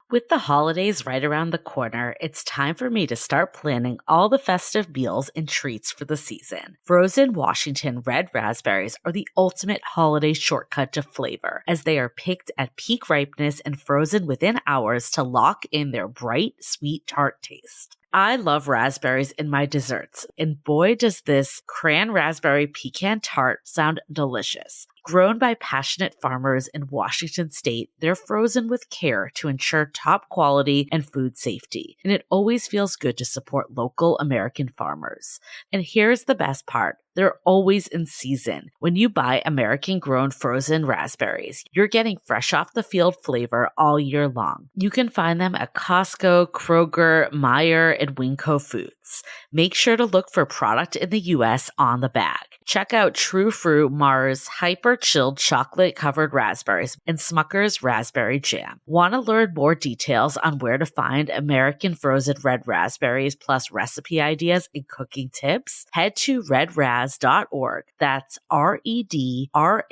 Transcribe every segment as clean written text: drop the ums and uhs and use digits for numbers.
With the holidays right around the corner, it's time for me to start planning all the festive meals and treats for the season. Frozen Washington red raspberries are the ultimate holiday shortcut to flavor, as they are picked at peak ripeness and frozen within hours to lock in their bright, sweet, tart taste. I love raspberries in my desserts, and boy does this cran raspberry pecan tart sound delicious. Grown by passionate farmers in Washington state, they're frozen with care to ensure top quality and food safety, and it always feels good to support local American farmers. And here's the best part. They're always in season. When you buy American-grown frozen raspberries, you're getting fresh off the field flavor all year long. You can find them at Costco, Kroger, Meijer, and Winco Foods. Make sure to look for product in the U.S. on the bag. Check out True Fruit Mars Hyper Chilled Chocolate-Covered Raspberries and Smucker's Raspberry Jam. Want to learn more details on where to find American frozen red raspberries plus recipe ideas and cooking tips? Head to redraz.org. That's redrazz.org.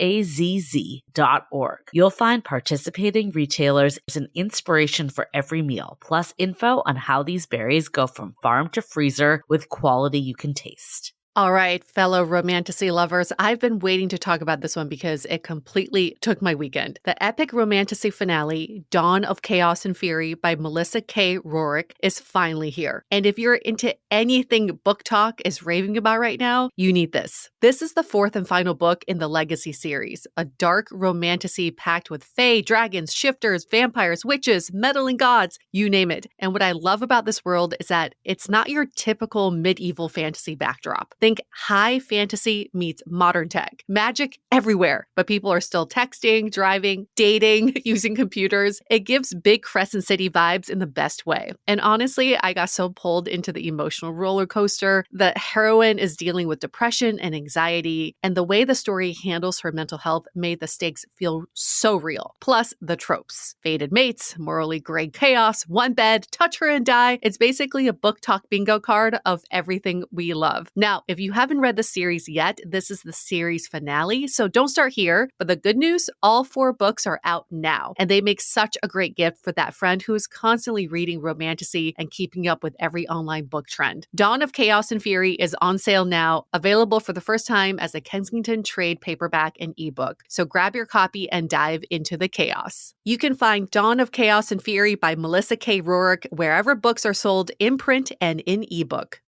You'll find participating retailers as an inspiration for every meal, plus info on how these berries go from farm to freezer with quality you can taste. All right, fellow romantasy lovers, I've been waiting to talk about this one because it completely took my weekend. The epic romantasy finale, Dawn of Chaos and Fury by Melissa K. Rorick, is finally here. And if you're into anything Book Talk is raving about right now, you need this. This is the fourth and final book in the Legacy series, a dark romantasy packed with fae, dragons, shifters, vampires, witches, meddling gods, you name it. And what I love about this world is that it's not your typical medieval fantasy backdrop. Think high fantasy meets modern tech. Magic everywhere, but people are still texting, driving, dating, using computers. It gives big Crescent City vibes in the best way. And honestly, I got so pulled into the emotional roller coaster. The heroine is dealing with depression and anxiety, and the way the story handles her mental health made the stakes feel so real. Plus, the tropes. Fated mates, morally gray chaos, one bed, touch her and die. It's basically a Book Talk bingo card of everything we love. Now, if you haven't read the series yet, this is the series finale, so don't start here. But the good news, all 4 books are out now, and they make such a great gift for that friend who is constantly reading romantasy and keeping up with every online book trend. Dawn of Chaos and Fury is on sale now, available for the first time as a Kensington trade paperback and ebook. So grab your copy and dive into the chaos. You can find Dawn of Chaos and Fury by Melissa K. Rorick wherever books are sold in print and in ebook.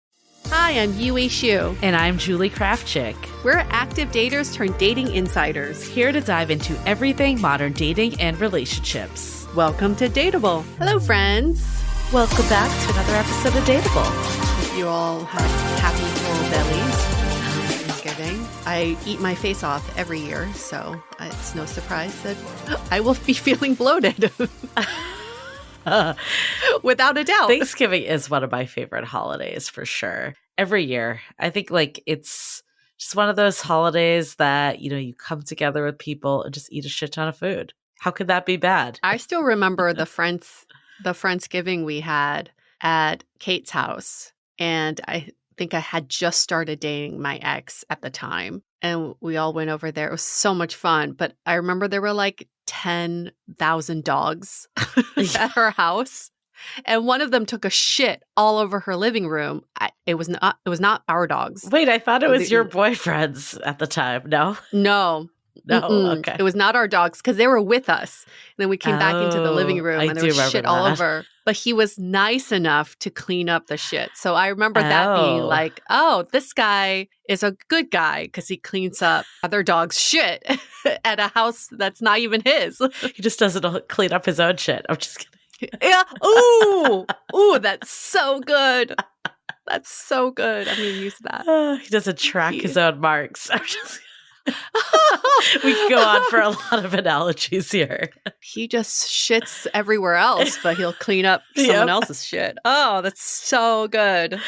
Hi, I'm Yue Xu. And I'm Julie Kraftchick. We're active daters turned dating insiders. Here to dive into everything modern dating and relationships. Welcome to Dateable. Hello, friends. Welcome back to another episode of Dateable. Hope you all have happy full bellies on Thanksgiving. I eat my face off every year, so it's no surprise that I will be feeling bloated. Without a doubt. Thanksgiving is one of my favorite holidays for sure. Every year. I think it's just one of those holidays that, you come together with people and just eat a shit ton of food. How could that be bad? I still remember the Friendsgiving we had at Kate's house. And I think I had just started dating my ex at the time. And we all went over there. It was so much fun. But I remember there were like 10,000 dogs at her house. And one of them took a shit all over her living room. It was not our dogs. Wait, I thought it was your boyfriend's at the time. No? No. No, Mm-mm. okay. It was not our dogs because they were with us. And then we came back into the living room and there was shit all over. But he was nice enough to clean up the shit. So I remember that being like, oh, this guy is a good guy because he cleans up other dogs' shit at a house that's not even his. He just doesn't clean up his own shit. I'm just kidding. Yeah. Ooh, that's so good. That's so good. I'm going to use that. He doesn't track his own marks. I'm just we can go on for a lot of analogies here. He just shits everywhere else, but he'll clean up someone else's shit. Oh, that's so good.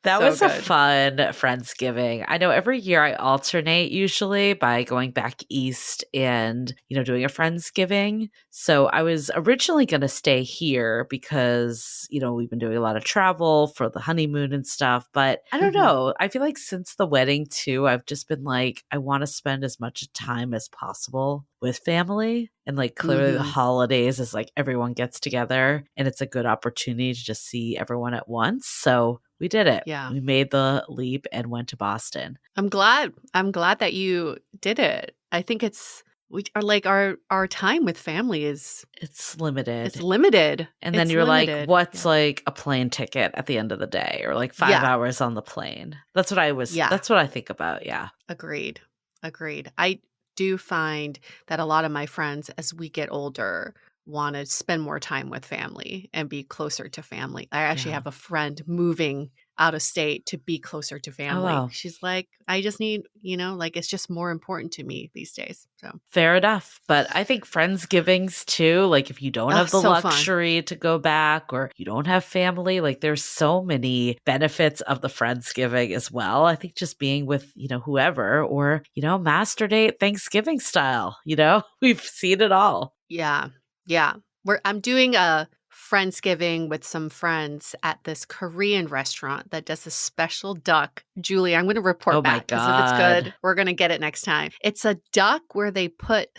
That was a fun Friendsgiving. I know every year I alternate usually by going back east and, doing a Friendsgiving. So I was originally going to stay here because, we've been doing a lot of travel for the honeymoon and stuff. But I don't Mhm. know. I feel like since the wedding too, I've just been like, I want to spend as much time as possible with family. And like clearly the Mhm. holidays is like everyone gets together and it's a good opportunity to just see everyone at once. So we did it. Yeah. We made the leap and went to Boston. I'm glad. I'm glad that you did it. I think we are like our time with family is It's it's limited. limited. And then It's you're like, limited. what's Yeah. like a plane ticket at the end of the day or like 5 Yeah. hours on the plane? Yeah. That's what I think about. Yeah. Agreed. Agreed. I do find that a lot of my friends, as we get older, want to spend more time with family and be closer to family. I actually Yeah. have a friend moving out of state to be closer to Oh, family. wow. She's like, I just need, like it's just more important to me these days. So, Fair enough. But I think Friendsgivings too, like if you don't oh, have the so fun. luxury to go back or you don't have family, like there's so many benefits of the Friendsgiving as well. I think just being with, whoever or, master date Thanksgiving style, we've seen it all. Yeah. Yeah. I'm doing a Friendsgiving with some friends at this Korean restaurant that does a special duck. Julie, I'm going to Oh report my back because if it's God. good, we're going to get it next time. It's a duck where they put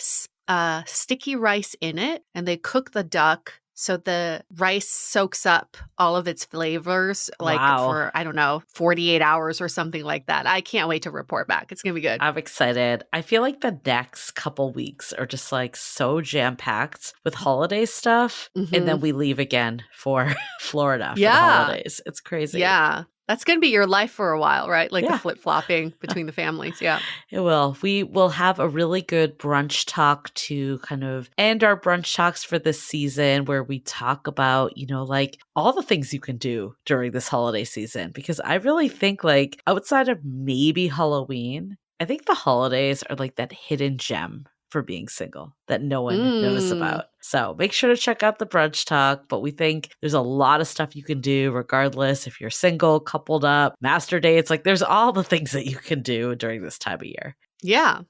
sticky rice in it and they cook the duck so the rice soaks up all of its flavors, like Wow. for, I don't know, 48 hours or something like that. I can't wait to report back. It's going to be good. I'm excited. I feel like the next couple weeks are just like so jam packed with holiday stuff. And Hmm. then we leave again for Florida for the Yeah. holidays. It's crazy. Yeah. That's gonna be your life for a while, right? Like the Yeah, flip-flopping between the families, yeah. it will. We will have a really good brunch talk to kind of end our brunch talks for this season where we talk about, like all the things you can do during this holiday season. Because I really think, like, outside of maybe Halloween, I think the holidays are like that hidden gem for being single that no one knows Mm, about. So make sure to check out the brunch talk. But we think there's a lot of stuff you can do regardless if you're single, coupled up, master dates. Like there's all the things that you can do during this time of year. yeah.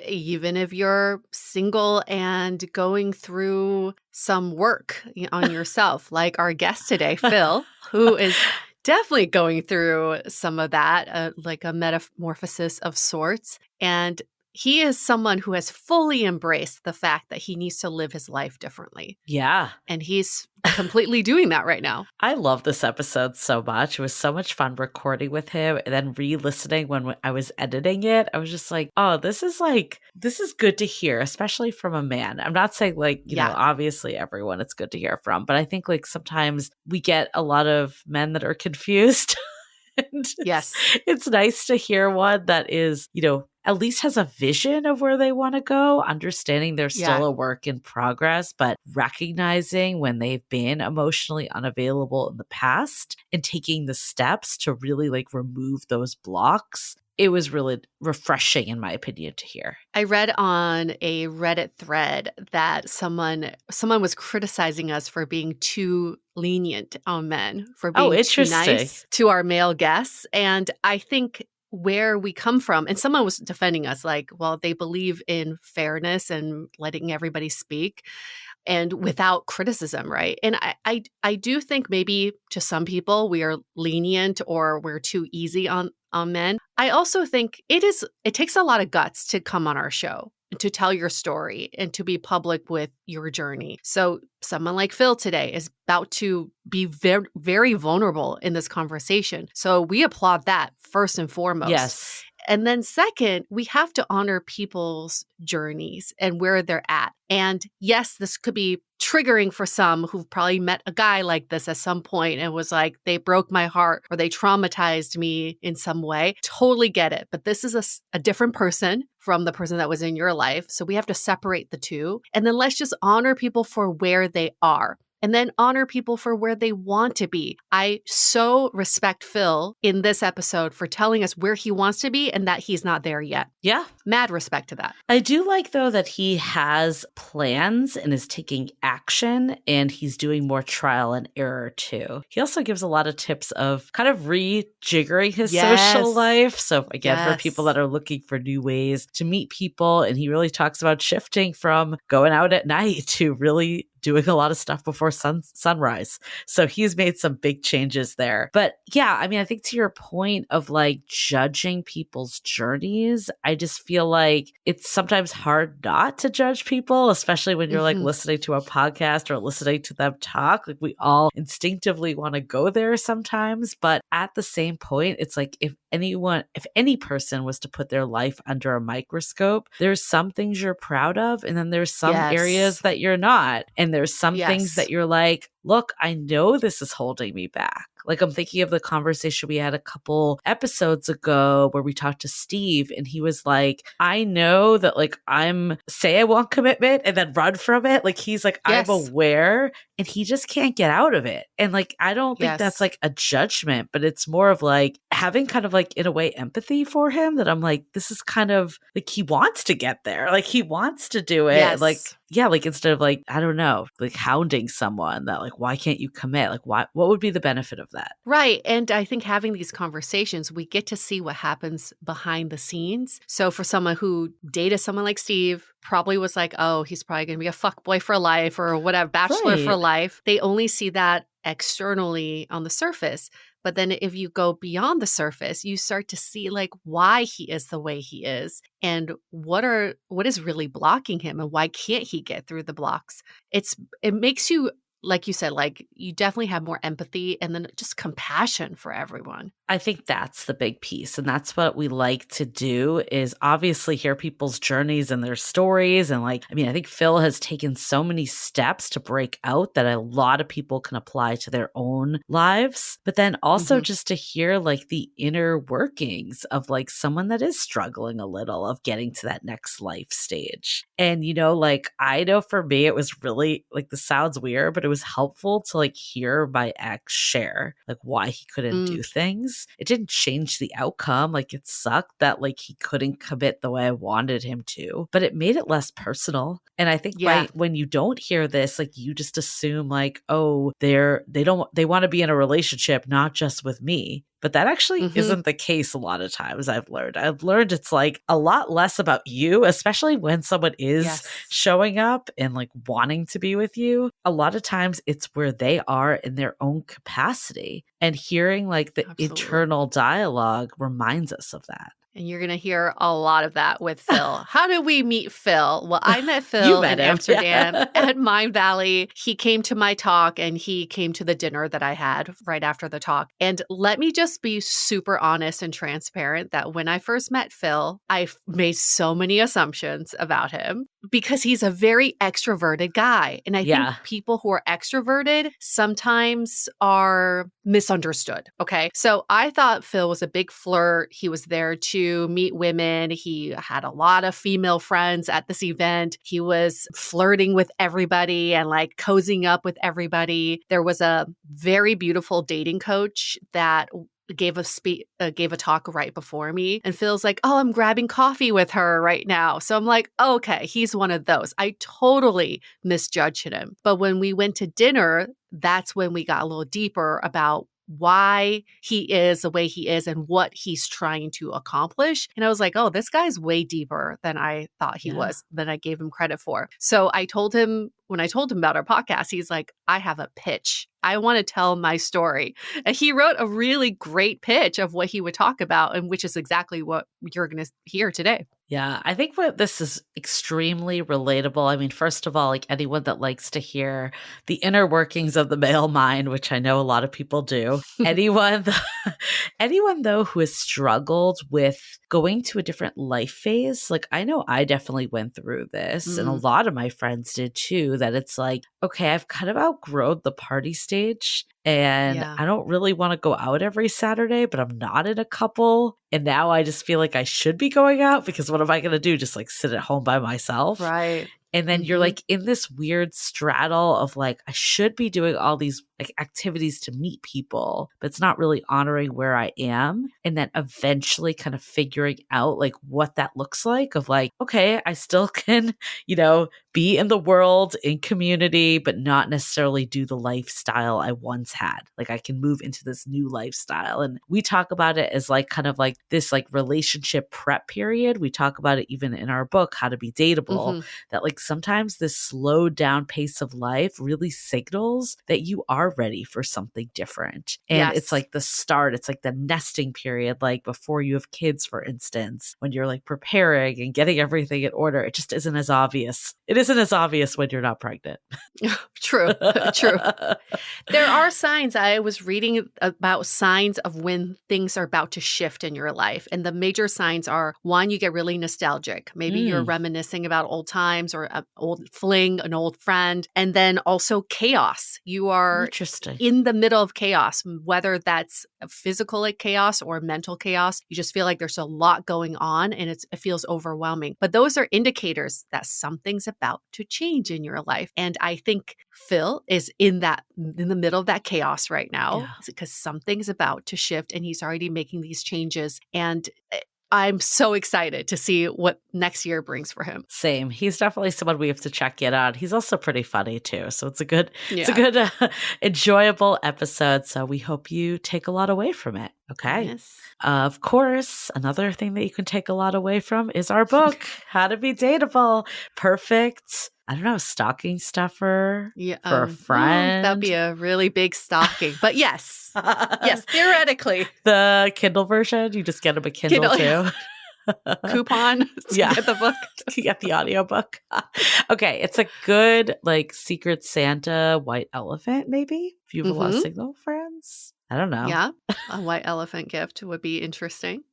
Even if you're single and going through some work on yourself, like our guest today, Phil, who is definitely going through some of that, like a metamorphosis of sorts. And he is someone who has fully embraced the fact that he needs to live his life differently. Yeah. And he's completely doing that right now. I love this episode so much. It was so much fun recording with him and then re-listening when I was editing it. I was just like, oh, this is good to hear, especially from a man. I'm not saying like, Yeah. obviously everyone it's good to hear from, but I think like sometimes we get a lot of men that are confused. And Yes. it's nice to hear one that is, at least has a vision of where they want to go, understanding they're still Yeah. a work in progress, but recognizing when they've been emotionally unavailable in the past and taking the steps to really like remove those blocks. It was really refreshing, in my opinion, to hear. I read on a Reddit thread that someone was criticizing us for being too lenient on men, for Oh, being too interesting. nice to our male guests. And I think where we come from, and someone was defending us like, well, they believe in fairness and letting everybody speak and without criticism, right? And I do think maybe to some people we are lenient or we're too easy on men. I also think it takes a lot of guts to come on our show and to tell your story and to be public with your journey. So someone like Phil today is about to be very, very vulnerable in this conversation. So we applaud that first and foremost. Yes. And then second, we have to honor people's journeys and where they're at. And yes, this could be triggering for some who've probably met a guy like this at some point and was like, they broke my heart or they traumatized me in some way. Totally get it. But this is a different person from the person that was in your life. So we have to separate the two. And then let's just honor people for where they are. and then honor people for where they want to be. I so respect Phil in this episode for telling us where he wants to be and that he's not there yet. Yeah. Mad respect to that. I do like, though, that he has plans and is taking action, and he's doing more trial and error, too. He also gives a lot of tips of kind of rejiggering his social life. So, again, for people that are looking for new ways to meet people, and he really talks about shifting from going out at night to really doing a lot of stuff before sunrise. So he's made some big changes there. But yeah, I mean, I think to your point of like judging people's journeys, I just feel like it's sometimes hard not to judge people, especially when you're like listening to a podcast or listening to them talk. Like we all instinctively want to go there sometimes. But at the same point, it's like if any person was to put their life under a microscope, there's some things you're proud of, and then there's some areas that you're not. And there's some things that you're like, look, I know this is holding me back. Like I'm thinking of the conversation we had a couple episodes ago where we talked to Steve and he was like, I know that like say I want commitment and then run from it. Like he's like, I'm aware and he just can't get out of it. And like, I don't think that's like a judgment, but it's more of like having kind of like in a way empathy for him that I'm like, this is kind of like, he wants to get there. Like he wants to do it. Like, yeah, like instead of like, I don't know, like hounding someone that like, why can't you commit? Like what would be the benefit of that? Right. And I think having these conversations, we get to see what happens behind the scenes. So for someone who dated someone like Steve, probably was like, oh, he's probably going to be a fuckboy for life or whatever, bachelor for life. They only see that externally on the surface. But then if you go beyond the surface, you start to see like why he is the way he is and what is really blocking him and why can't he get through the blocks. It makes you, like you said, like you definitely have more empathy and then just compassion for everyone. I think that's the big piece. And that's what we like to do is obviously hear people's journeys and their stories. And like, I mean, I think Phil has taken so many steps to break out that a lot of people can apply to their own lives. But then also just to hear like the inner workings of like someone that is struggling a little of getting to that next life stage. And, you know, like I know for me, it was really like, this sounds weird, but it was helpful to like hear my ex share like why he couldn't do things. It didn't change the outcome. Like it sucked that like he couldn't commit the way I wanted him to, but it made it less personal. And I think when you don't hear this, like you just assume like, oh, they want to be in a relationship, not just with me. But that actually isn't the case a lot of times. I've learned it's like a lot less about you, especially when someone is showing up and like wanting to be with you. A lot of times it's where they are in their own capacity, and hearing like the internal dialogue reminds us of that. And you're going to hear a lot of that with Phil. How did we meet Phil? Well, I met Phil in Amsterdam at Mind Valley. He came to my talk and he came to the dinner that I had right after the talk. And let me just be super honest and transparent that when I first met Phil, I made so many assumptions about him because he's a very extroverted guy. And I think people who are extroverted sometimes are misunderstood. Okay. So I thought Phil was a big flirt. He was there to meet women. He had a lot of female friends at this event. He was flirting with everybody and like cozying up with everybody. There was a very beautiful dating coach that gave a talk right before me, and Phil's like, oh, I'm grabbing coffee with her right now. So I'm like, okay, he's one of those. I totally misjudged him. But when we went to dinner, that's when we got a little deeper about why he is the way he is and what he's trying to accomplish. And I was like, oh, this guy's way deeper than I thought he was, than I gave him credit for. So I told him, when I told him about our podcast, he's like, I have a pitch. I want to tell my story. And he wrote a really great pitch of what he would talk about, and which is exactly what you're going to hear today. Yeah, I think this is extremely relatable. I mean, first of all, like anyone that likes to hear the inner workings of the male mind, which I know a lot of people do, anyone though who has struggled with going to a different life phase, like I know I definitely went through this, and a lot of my friends did too, that it's like, okay, I've kind of outgrown the party stage. And I don't really want to go out every Saturday, but I'm not in a couple. And now I just feel like I should be going out because what am I going to do? Just like sit at home by myself? Right. And then you're like in this weird straddle of like, I should be doing all these like activities to meet people, but it's not really honoring where I am. And then eventually kind of figuring out like what that looks like of like, okay, I still can, be in the world, in community, but not necessarily do the lifestyle I once had. Like I can move into this new lifestyle. And we talk about it as like kind of like this like relationship prep period. We talk about it even in our book, How to Be Dateable, that like sometimes this slowed down pace of life really signals that you are ready for something different. And it's like the start, it's like the nesting period, like before you have kids, for instance, when you're like preparing and getting everything in order, it just isn't as obvious. It isn't as obvious when you're not pregnant. True. True. There are signs. I was reading about signs of when things are about to shift in your life. And the major signs are, one, you get really nostalgic. Maybe you're reminiscing about old times or an old fling, an old friend. And then also chaos. You are in the middle of chaos, whether that's physical like chaos or mental chaos. You just feel like there's a lot going on and it feels overwhelming. But those are indicators that something's about to change in your life. And I think Phil is in the middle of that chaos right now because something's about to shift and he's already making these changes. And I'm so excited to see what next year brings for him. Same. He's definitely someone we have to check in on. He's also pretty funny too. So it's a good, enjoyable episode. So we hope you take a lot away from it. Okay. Yes. Of course, another thing that you can take a lot away from is our book, How to Be Dateable. Perfect. I don't know, stocking stuffer for a friend. That'd be a really big stocking. But yes. Yes, theoretically. The Kindle version, you just get him a Kindle too. Coupon to get the book. To get the audiobook. Okay, it's a good like Secret Santa white elephant maybe, if you have a lot of Signal friends. I don't know. Yeah, a white elephant gift would be interesting.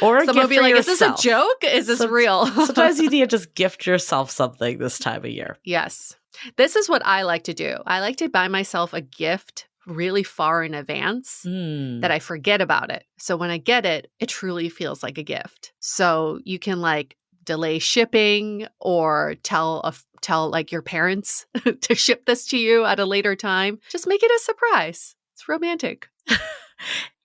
Or someone would be like, yourself. Is this a joke? Is this real? Sometimes you need to just gift yourself something this time of year. Yes. This is what I like to do. I like to buy myself a gift really far in advance that I forget about it. So when I get it, it truly feels like a gift. So you can like delay shipping or tell like your parents to ship this to you at a later time. Just make it a surprise. It's romantic.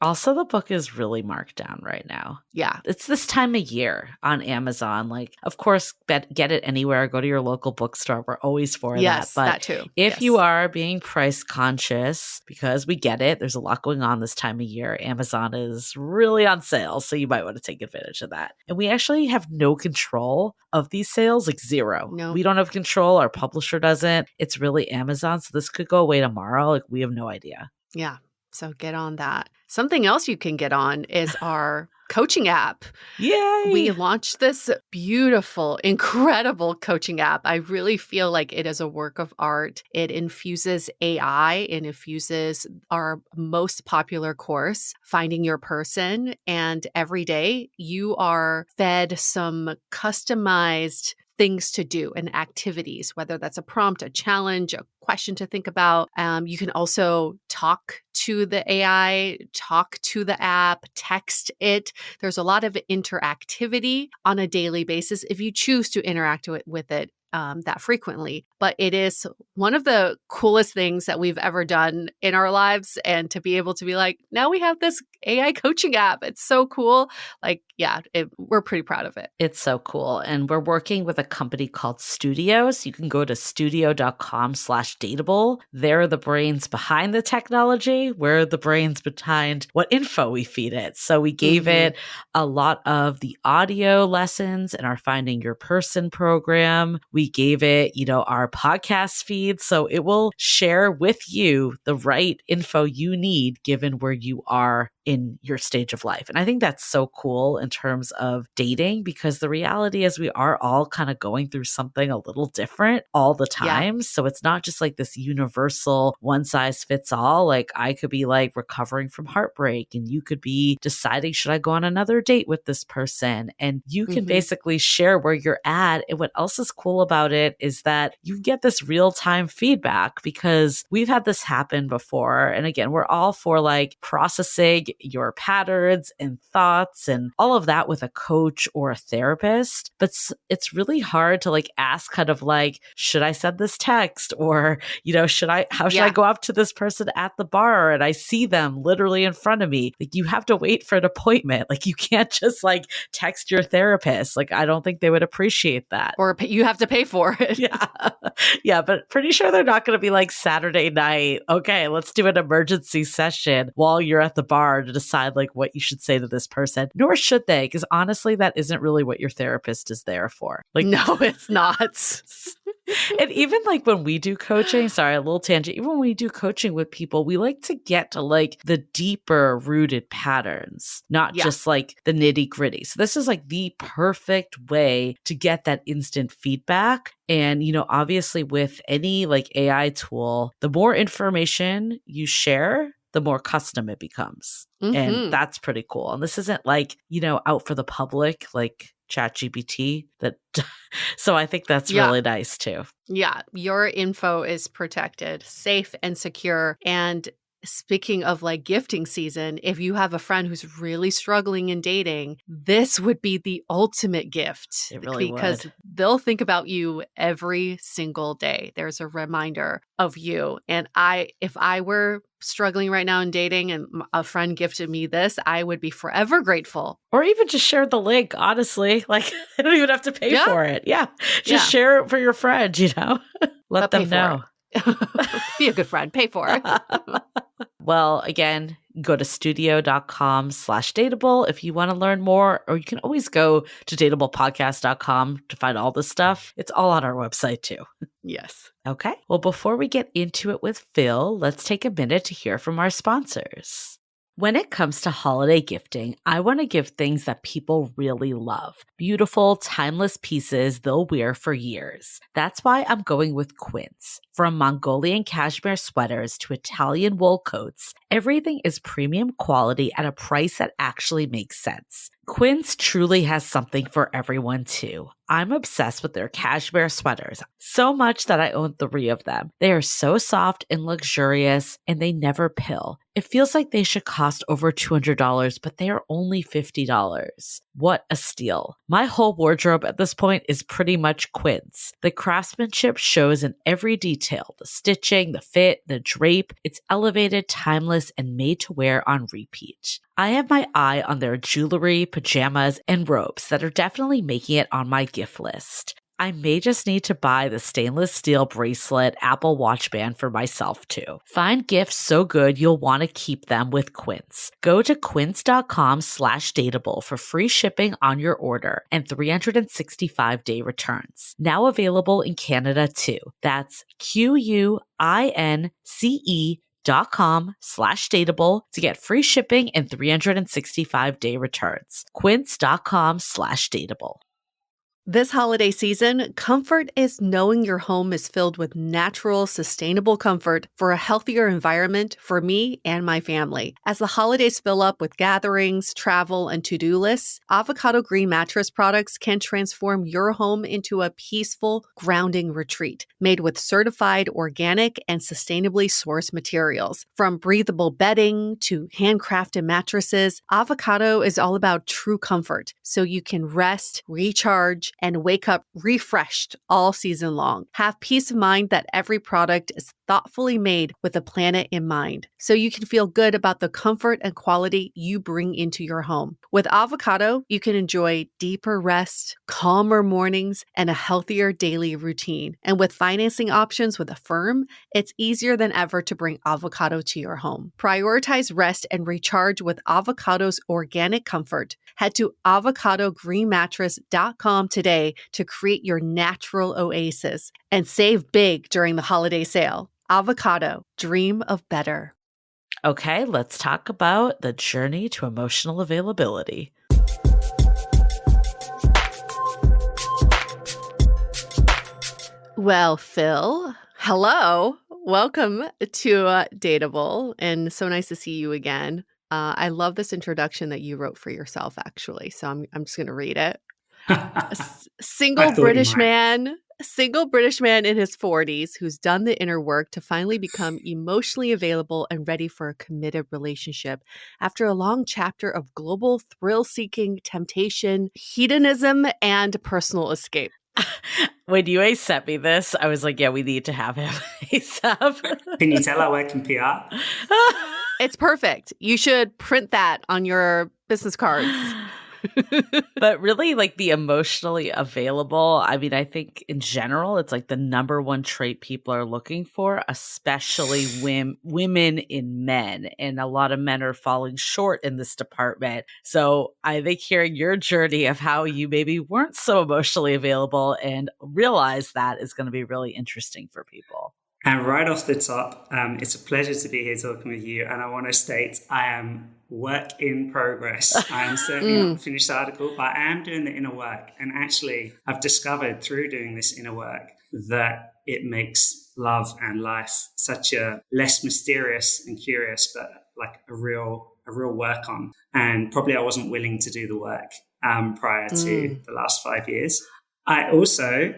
Also, the book is really marked down right now. Yeah. It's this time of year on Amazon. Like, of course, get it anywhere. Go to your local bookstore. We're always for that. But that too. If you are being price conscious, because we get it, there's a lot going on this time of year. Amazon is really on sale. So you might want to take advantage of that. And we actually have no control of these sales, like zero. No. We don't have control. Our publisher doesn't. It's really Amazon. So this could go away tomorrow. Like, we have no idea. Yeah. So get on that. Something else you can get on is our coaching app. Yay! We launched this beautiful, incredible coaching app. I really feel like it is a work of art. It infuses AI, it infuses our most popular course, Finding Your Person. And every day you are fed some customized things to do and activities, whether that's a prompt, a challenge, a question to think about. You can also talk to the AI, talk to the app, text it. There's a lot of interactivity on a daily basis if you choose to interact with it that frequently. But it is one of the coolest things that we've ever done in our lives. And to be able to be like, now we have this AI coaching app. It's so cool. Like, yeah, we're pretty proud of it. It's so cool. And we're working with a company called Studios. You can go to studio.com/dateable. They're the brains behind the technology. We're the brains behind what info we feed it. So we gave it a lot of the audio lessons in our Finding Your Person program. We gave it, our podcast feed. So it will share with you the right info you need given where you are in your stage of life. And I think that's so cool in terms of dating, because the reality is we are all kind of going through something a little different all the time. Yeah. So it's not just like this universal one size fits all. Like I could be like recovering from heartbreak and you could be deciding, should I go on another date with this person? And you can basically share where you're at. And what else is cool about it is that you get this real-time feedback, because we've had this happen before. And again, we're all for like processing your patterns and thoughts and all of that with a coach or a therapist. But it's really hard to like ask kind of like, should I send this text? Or, how should I go up to this person at the bar and I see them literally in front of me? Like, you have to wait for an appointment. Like, you can't just like text your therapist. Like, I don't think they would appreciate that. Or you have to pay for it. Yeah. Yeah. But pretty sure they're not going to be like Saturday night. Okay, let's do an emergency session while you're at the bar to decide like what you should say to this person. Nor should they, because honestly, that isn't really what your therapist is there for. Like, no, it's not. And even like when we do coaching, sorry, a little tangent, even when we do coaching with people, we like to get to like the deeper rooted patterns, not just like the nitty gritty. So this is like the perfect way to get that instant feedback. And, obviously with any like AI tool, the more information you share, the more custom it becomes. Mm-hmm. And that's pretty cool. And this isn't like, out for the public, like ChatGPT. So I think that's really nice too. Yeah. Your info is protected, safe and secure. And speaking of like gifting season, if you have a friend who's really struggling in dating, this would be the ultimate gift. It really because would. They'll think about you every single day. There's a reminder of you. And if I were struggling right now in dating and a friend gifted me this, I would be forever grateful. Or even just share the link, honestly. Like, I don't even have to pay for it. Yeah. Just share it for your friend, Let them know. Be a good friend. Pay for it. Well, again, go to studio.com/dateable if you want to learn more, or you can always go to dateablepodcast.com to find all this stuff. It's all on our website too. Yes. Okay. Well, before we get into it with Phil, let's take a minute to hear from our sponsors. When it comes to holiday gifting, I want to give things that people really love. Beautiful, timeless pieces they'll wear for years. That's why I'm going with Quince. From Mongolian cashmere sweaters to Italian wool coats, everything is premium quality at a price that actually makes sense. Quince truly has something for everyone too. I'm obsessed with their cashmere sweaters, so much that I own 3 of them. They are so soft and luxurious, and they never pill. It feels like they should cost over $200, but they are only $50. What a steal. My whole wardrobe at this point is pretty much Quince. The craftsmanship shows in every detail, the stitching, the fit, the drape. It's elevated, timeless, and made to wear on repeat. I have my eye on their jewelry, pajamas, and robes that are definitely making it on my gift list. I may just need to buy the stainless steel bracelet Apple Watch band for myself too. Find gifts so good you'll want to keep them with Quince. Go to quince.com/dateable for free shipping on your order and 365-day returns. Now available in Canada too. That's QUINCE.com/dateable to get free shipping and 365-day returns. Quince.com/dateable. This holiday season, comfort is knowing your home is filled with natural, sustainable comfort for a healthier environment for me and my family. As the holidays fill up with gatherings, travel, and to-do lists, Avocado Green Mattress products can transform your home into a peaceful, grounding retreat made with certified organic and sustainably sourced materials. From breathable bedding to handcrafted mattresses, Avocado is all about true comfort, so you can rest, recharge, and wake up refreshed all season long. Have peace of mind that every product is thoughtfully made with the planet in mind, so you can feel good about the comfort and quality you bring into your home. With Avocado, you can enjoy deeper rest, calmer mornings, and a healthier daily routine. And with financing options with Affirm, it's easier than ever to bring Avocado to your home. Prioritize rest and recharge with Avocado's organic comfort. Head to avocadogreenmattress.com today to create your natural oasis and save big during the holiday sale. Avocado, dream of better. Okay, let's talk about the journey to emotional availability. Well, Phil, hello. Welcome to Dateable, and so nice to see you again. I love this introduction that you wrote for yourself, actually. So I'm just going to read it. Single British man A single British man in his 40s who's done the inner work to finally become emotionally available and ready for a committed relationship after a long chapter of global thrill seeking, temptation, hedonism, and personal escape. When you sent me this, I was like, yeah, we need to have him ASAP. Can you tell I work in PR? It's perfect. You should print that on your business cards. But really, like the emotionally available, I mean, I think in general, it's like the number one trait people are looking for, especially women in men. And a lot of men are falling short in this department. So I think hearing your journey of how you maybe weren't so emotionally available and realize that is going to be really interesting for people. And right off the top, it's a pleasure to be here talking with you. And I want to state I am work in progress. I am certainly not a finished article, but I am doing the inner work. And actually, I've discovered through doing this inner work that it makes love and life such a less mysterious and curious, but like a real work on. And probably I wasn't willing to do the work prior to the last 5 years. I also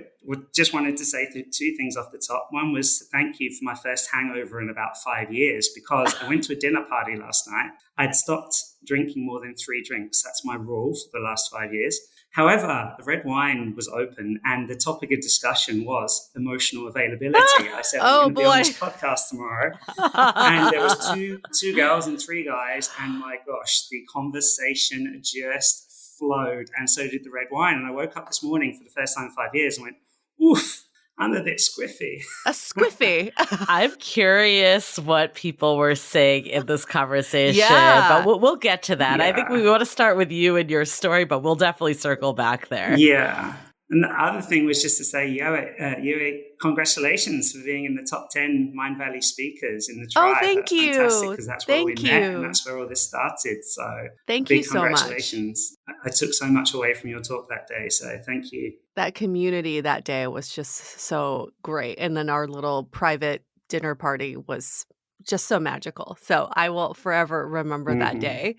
just wanted to say two things off the top. One was to thank you for my first hangover in about 5 years, because I went to a dinner party last night. I'd stopped drinking more than 3 drinks. That's my rule for the last 5 years. However, the red wine was open and the topic of discussion was emotional availability. I said, I'm going to be on this podcast tomorrow. And there was two girls and 3 guys. And my gosh, the conversation just flowed, and so did the red wine. And I woke up this morning for the first time in 5 years and went, oof, I'm a bit squiffy. A squiffy. I'm curious what people were saying in this conversation, but we'll get to that. Yeah. I think we want to start with you and your story, but we'll definitely circle back there. Yeah. And the other thing was just to say, Yue, congratulations for being in the top 10 Mind Valley speakers in the tribe. Oh, thank you. Fantastic, because that's where we met and that's where all this started. So thank you so much. Congratulations. I took so much away from your talk that day, so thank you. That community that day was just so great. And then our little private dinner party was just so magical. So I will forever remember that day.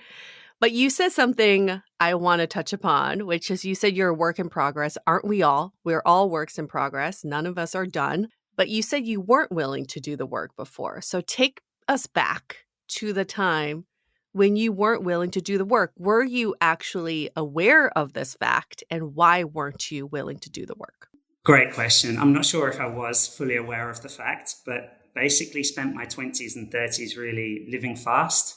But you said something I want to touch upon, which is you said you're a work in progress. Aren't we all? We're all works in progress. None of us are done. But you said you weren't willing to do the work before. So take us back to the time when you weren't willing to do the work. Were you actually aware of this fact? And why weren't you willing to do the work? Great question. I'm not sure if I was fully aware of the fact, but basically spent my 20s and 30s really living fast.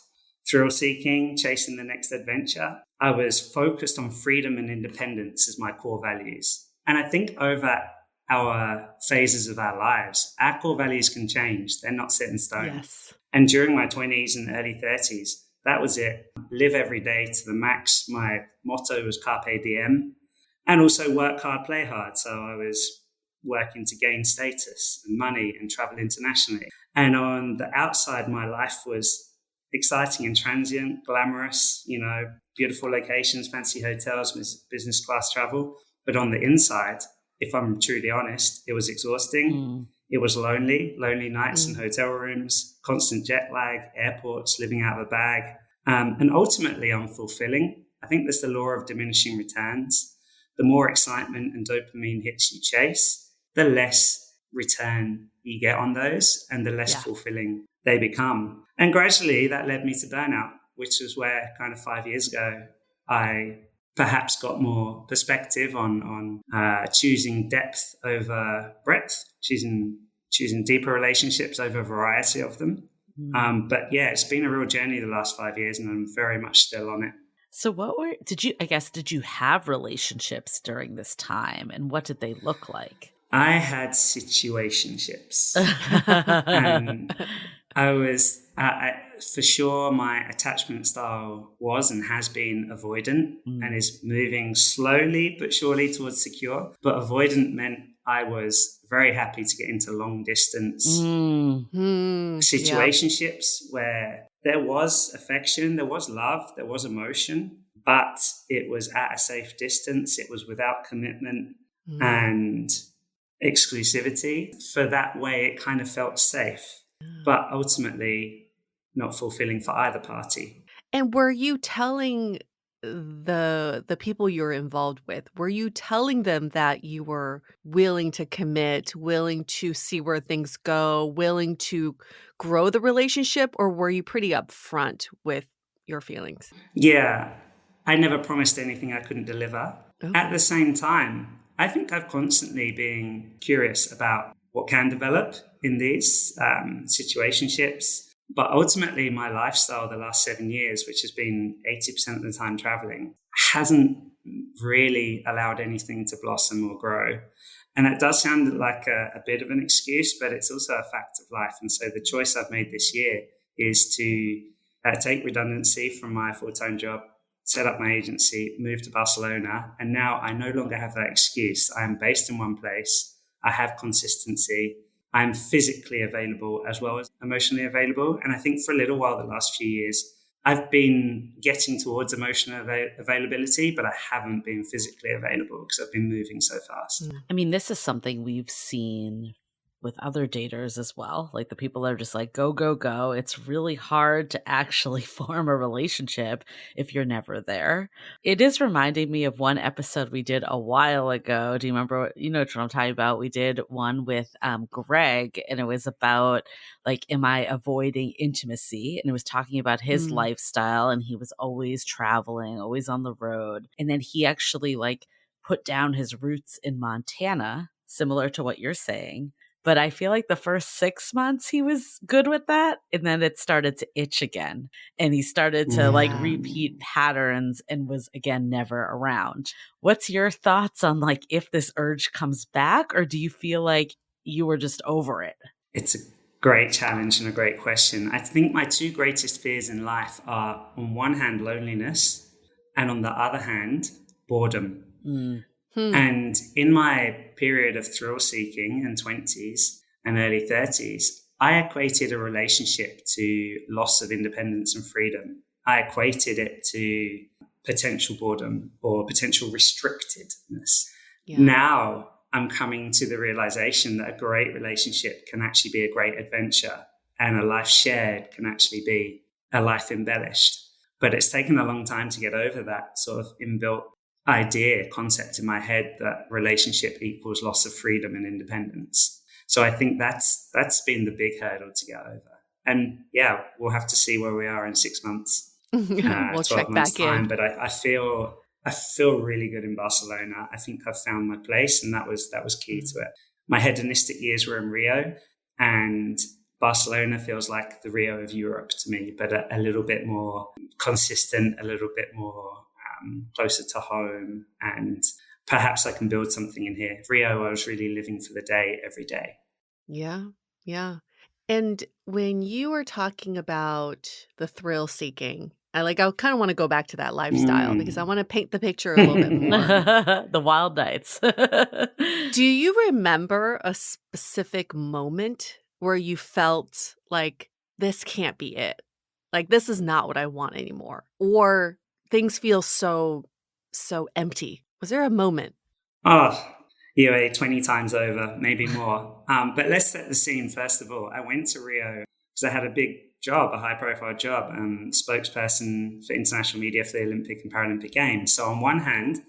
Thrill-seeking, chasing the next adventure. I was focused on freedom and independence as my core values. And I think over our phases of our lives, our core values can change. They're not set in stone. Yes. And during my 20s and early 30s, that was it. Live every day to the max. My motto was Carpe Diem. And also work hard, play hard. So I was working to gain status and money and travel internationally. And on the outside, my life was exciting and transient, glamorous, beautiful locations, fancy hotels, business class travel. But on the inside, if I'm truly honest, it was exhausting. It was lonely nights in hotel rooms, constant jet lag, airports, living out of a bag, and ultimately unfulfilling. I think there's the law of diminishing returns. The more excitement and dopamine hits you chase, the less return you get on those and the less fulfilling they become. And gradually that led me to burnout, which was where kind of 5 years ago, I perhaps got more perspective on choosing depth over breadth, choosing deeper relationships over a variety of them. But yeah, it's been a real journey the last 5 years and I'm very much still on it. So did you have relationships during this time and what did they look like? I had situationships. And I was, for sure, my attachment style was and has been avoidant and is moving slowly but surely towards secure. But avoidant meant I was very happy to get into long distance situationships where there was affection, there was love, there was emotion, but it was at a safe distance. It was without commitment and exclusivity. For that way, it kind of felt safe. But ultimately not fulfilling for either party. And were you telling the people you're involved with, were you telling them that you were willing to commit, willing to see where things go, willing to grow the relationship, or were you pretty upfront with your feelings? Yeah, I never promised anything I couldn't deliver. At Okay. the same time, I think I've constantly been curious about what can develop in these situationships. But ultimately, my lifestyle the last 7 years, which has been 80% of the time traveling, hasn't really allowed anything to blossom or grow. And that does sound like a bit of an excuse, but it's also a fact of life. And so the choice I've made this year is to take redundancy from my full-time job, set up my agency, move to Barcelona, and now I no longer have that excuse. I am based in one place. I have consistency. I'm physically available as well as emotionally available. And I think for a little while, the last few years, I've been getting towards emotional availability, but I haven't been physically available because I've been moving so fast. I mean, this is something we've seen with other daters as well. Like the people that are just like, go, go, go. It's really hard to actually form a relationship if you're never there. It is reminding me of one episode we did a while ago. Do you remember? You know what I'm talking about? We did one with Greg, and it was about like, am I avoiding intimacy? And it was talking about his Mm. lifestyle, and he was always traveling, always on the road. And then he actually like put down his roots in Montana, similar to what you're saying. But I feel like the first 6 months he was good with that. And then it started to itch again. And he started to like Yeah. repeat patterns and was again never around. What's your thoughts on like if this urge comes back, or do you feel like you were just over it? It's a great challenge and a great question. I think my two greatest fears in life are, on one hand, loneliness, and on the other hand, boredom. Mm. And in my period of thrill seeking in 20s and early 30s, I equated a relationship to loss of independence and freedom. I equated it to potential boredom or potential restrictedness. Yeah. Now I'm coming to the realization that a great relationship can actually be a great adventure, and a life shared can actually be a life embellished. But it's taken a long time to get over that sort of inbuilt concept in my head that relationship equals loss of freedom and independence. So I think that's been the big hurdle to get over. And yeah, we'll have to see where we are in 6 months, We'll 12 check months back in. time. But I feel really good in Barcelona. I think I've found my place, and that was key to it. My hedonistic years were in Rio, and Barcelona feels like the Rio of Europe to me, but a little bit more consistent, a little bit more closer to home, and perhaps I can build something in here. Rio, I was really living for the day every day. Yeah. Yeah. And when you were talking about the thrill seeking, I kind of want to go back to that lifestyle because I want to paint the picture a little bit more. The wild nights. Do you remember a specific moment where you felt like this can't be it? Like this is not what I want anymore. Or things feel so empty. Was there a moment? Oh, 20 times over, maybe more. But let's set the scene first of all. I went to Rio because I had a big job, a high-profile job, spokesperson for international media for the Olympic and Paralympic Games. So on one hand,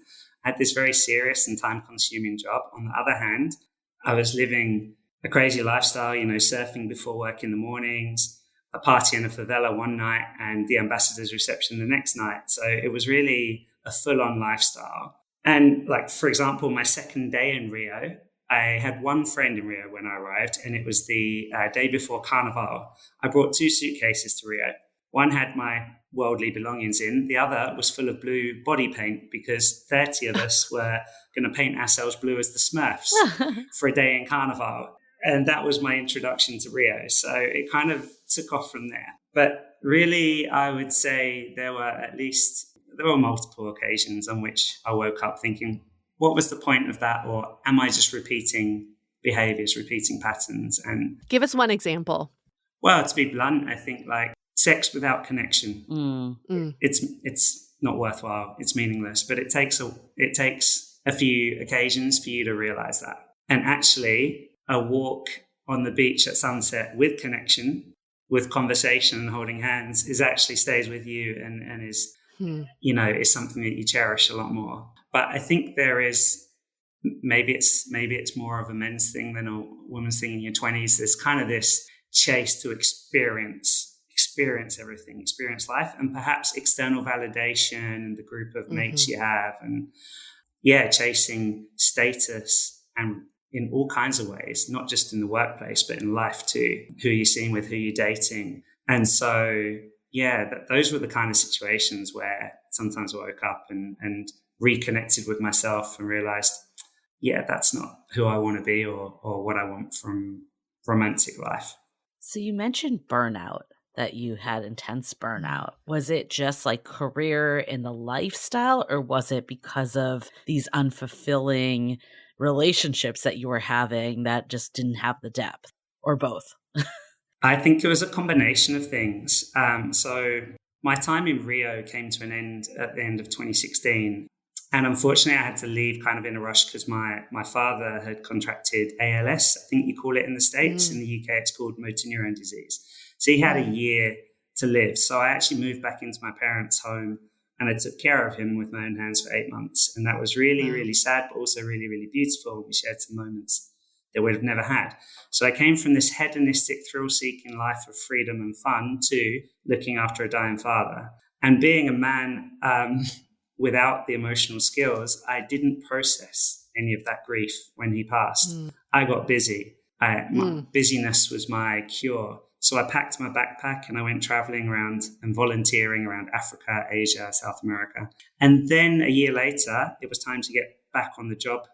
I had this very serious and time-consuming job. On the other hand, I was living a crazy lifestyle, surfing before work in the mornings, a party in a favela one night, and the ambassador's reception the next night. So it was really a full-on lifestyle. And like, for example, my second day in Rio, I had one friend in Rio when I arrived, and it was the day before Carnival. I brought 2 suitcases to Rio. One had my worldly belongings in. The other was full of blue body paint because 30 of us were going to paint ourselves blue as the Smurfs for a day in Carnival. And that was my introduction to Rio. So it kind of took off from there. But really, I would say there were multiple occasions on which I woke up thinking, what was the point of that? Or am I just repeating behaviors, repeating patterns? And Give us one example. well, to be blunt, I think like sex without connection, it's not worthwhile. It's meaningless, but it takes a few occasions for you to realize that. And actually a walk on the beach at sunset with connection, with conversation and holding hands actually stays with you and is Hmm. is something that you cherish a lot more. But I think there is, maybe it's more of a men's thing than a woman's thing in your 20s. There's kind of this chase to experience everything, experience life, and perhaps external validation and the group of mates you have, and chasing status, and in all kinds of ways, not just in the workplace, but in life too, who you're seeing with, who you're dating. And so, those were the kind of situations where sometimes I woke up and reconnected with myself and realized, that's not who I want to be, or what I want from romantic life. So you mentioned burnout, that you had intense Mm. burnout. Was it just like career in the lifestyle, or was it because of these unfulfilling relationships that you were having that just didn't have the depth, or both? I think it was a combination of things. So my time in Rio came to an end at the end of 2016. And unfortunately, I had to leave kind of in a rush because my father had contracted ALS. I think you call it in the States. In Mm. the UK, it's called motor neuron disease. So he had a Mm. year to live. So I actually moved back into my parents' home, and I took care of him with my own hands for 8 months. And that was really, Wow. really sad, but also really, really beautiful. We shared some moments that we'd have never had. So I came from this hedonistic, thrill-seeking life of freedom and fun to looking after a dying father. And being a man without the emotional skills, I didn't process any of that grief when he passed. Mm. I got busy. My Mm. busyness was my cure. So I packed my backpack and I went traveling around and volunteering around Africa, Asia, South America. And then a year later, it was time to get back on the job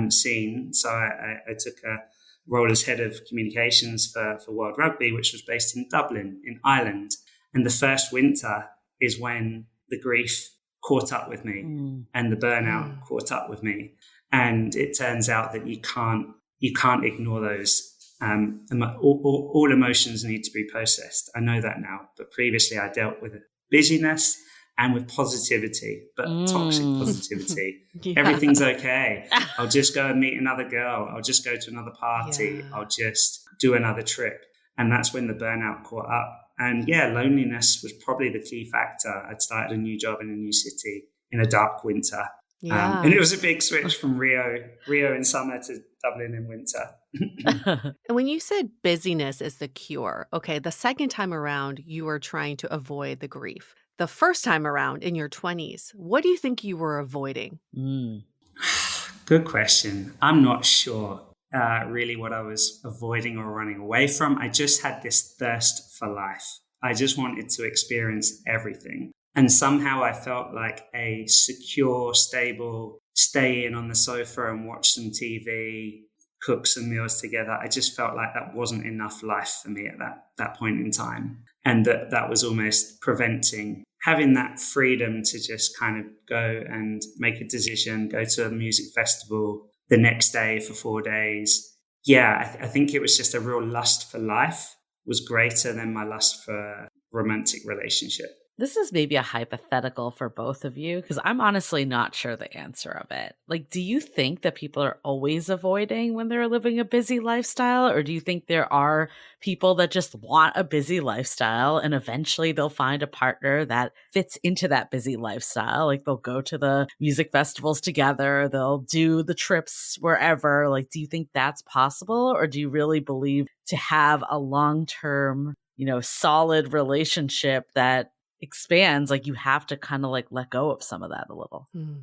scene. So I took a role as head of communications for World Rugby, which was based in Dublin, in Ireland. And the first winter is when the grief caught up with me Mm. and the burnout Mm. caught up with me. And it turns out that you can't ignore those. All emotions need to be processed. I know that now, but previously I dealt with busyness and with positivity, but toxic Mm. positivity. Yeah. Everything's okay. I'll just go and meet another girl. I'll just go to another party. Yeah. I'll just do another trip. And that's when the burnout caught up. And loneliness was probably the key factor. I'd started a new job in a new city in a dark winter. And Yeah. it was a big switch from Rio in summer to Dublin in winter. And when you said busyness is the cure, okay, the second time around, you were trying to avoid the grief. The first time around in your 20s, what do you think you were avoiding? Mm. Good question. I'm not sure really what I was avoiding or running away from. I just had this thirst for life. I just wanted to experience everything. And somehow I felt like a secure, stable, stay in on the sofa and watch some TV, cook some meals together. I just felt like that wasn't enough life for me at that point in time. And that was almost preventing having that freedom to just kind of go and make a decision, go to a music festival the next day for 4 days. I think it was just a real lust for life was greater than my lust for romantic relationship. This is maybe a hypothetical for both of you, because I'm honestly not sure the answer of it. Like, do you think that people are always avoiding when they're living a busy lifestyle? Or do you think there are people that just want a busy lifestyle and eventually they'll find a partner that fits into that busy lifestyle? Like, they'll go to the music festivals together, they'll do the trips wherever. Like, do you think that's possible? Or do you really believe to have a long term, solid relationship that expands, like, you have to kind of like let go of some of that a little? Mm.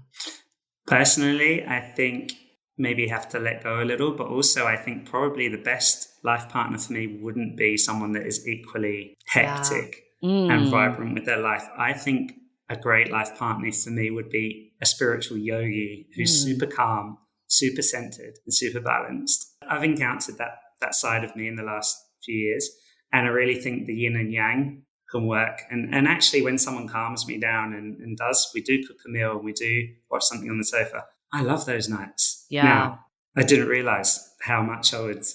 Personally, I think maybe have to let go a little, but also I think probably the best life partner for me wouldn't be someone that is equally Yeah. hectic and Mm. vibrant with their life. I think a great life partner for me would be a spiritual yogi who's Mm. super calm, super centered, and super balanced. I've encountered that side of me in the last few years, and I really think the yin and yang can work. And actually, when someone calms me down and we do cook a meal and we do watch something on the sofa, I love those nights. Yeah. Now, I didn't realize how much I would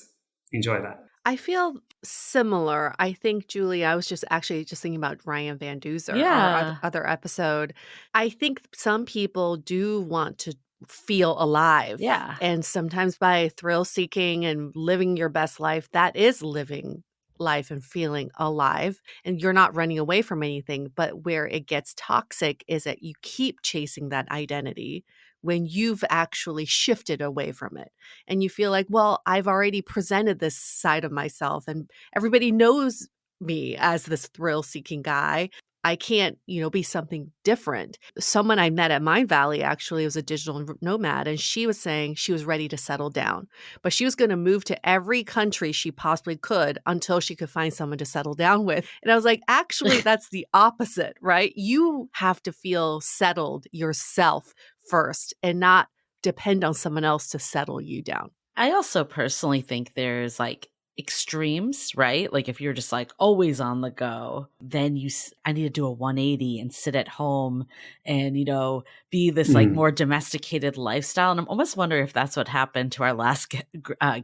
enjoy that. I feel similar. I think, Julie, I was just thinking about Ryan Van Duzer, our Yeah. other episode. I think some people do want to feel alive. Yeah. And sometimes by thrill seeking and living your best life, that is living life and feeling alive, and you're not running away from anything. But where it gets toxic is that you keep chasing that identity when you've actually shifted away from it. And you feel like, well, I've already presented this side of myself and everybody knows me as this thrill-seeking guy. I can't, be something different. Someone I met at Mind Valley actually was a digital nomad, and she was saying she was ready to settle down, but she was going to move to every country she possibly could until she could find someone to settle down with. And I was like, actually, that's the opposite, right? You have to feel settled yourself first and not depend on someone else to settle you down. I also personally think there's like extremes, right? Like if you're just like always on the go, then I need to do a 180 and sit at home and, be this like more domesticated lifestyle. And I'm almost wondering if that's what happened to our last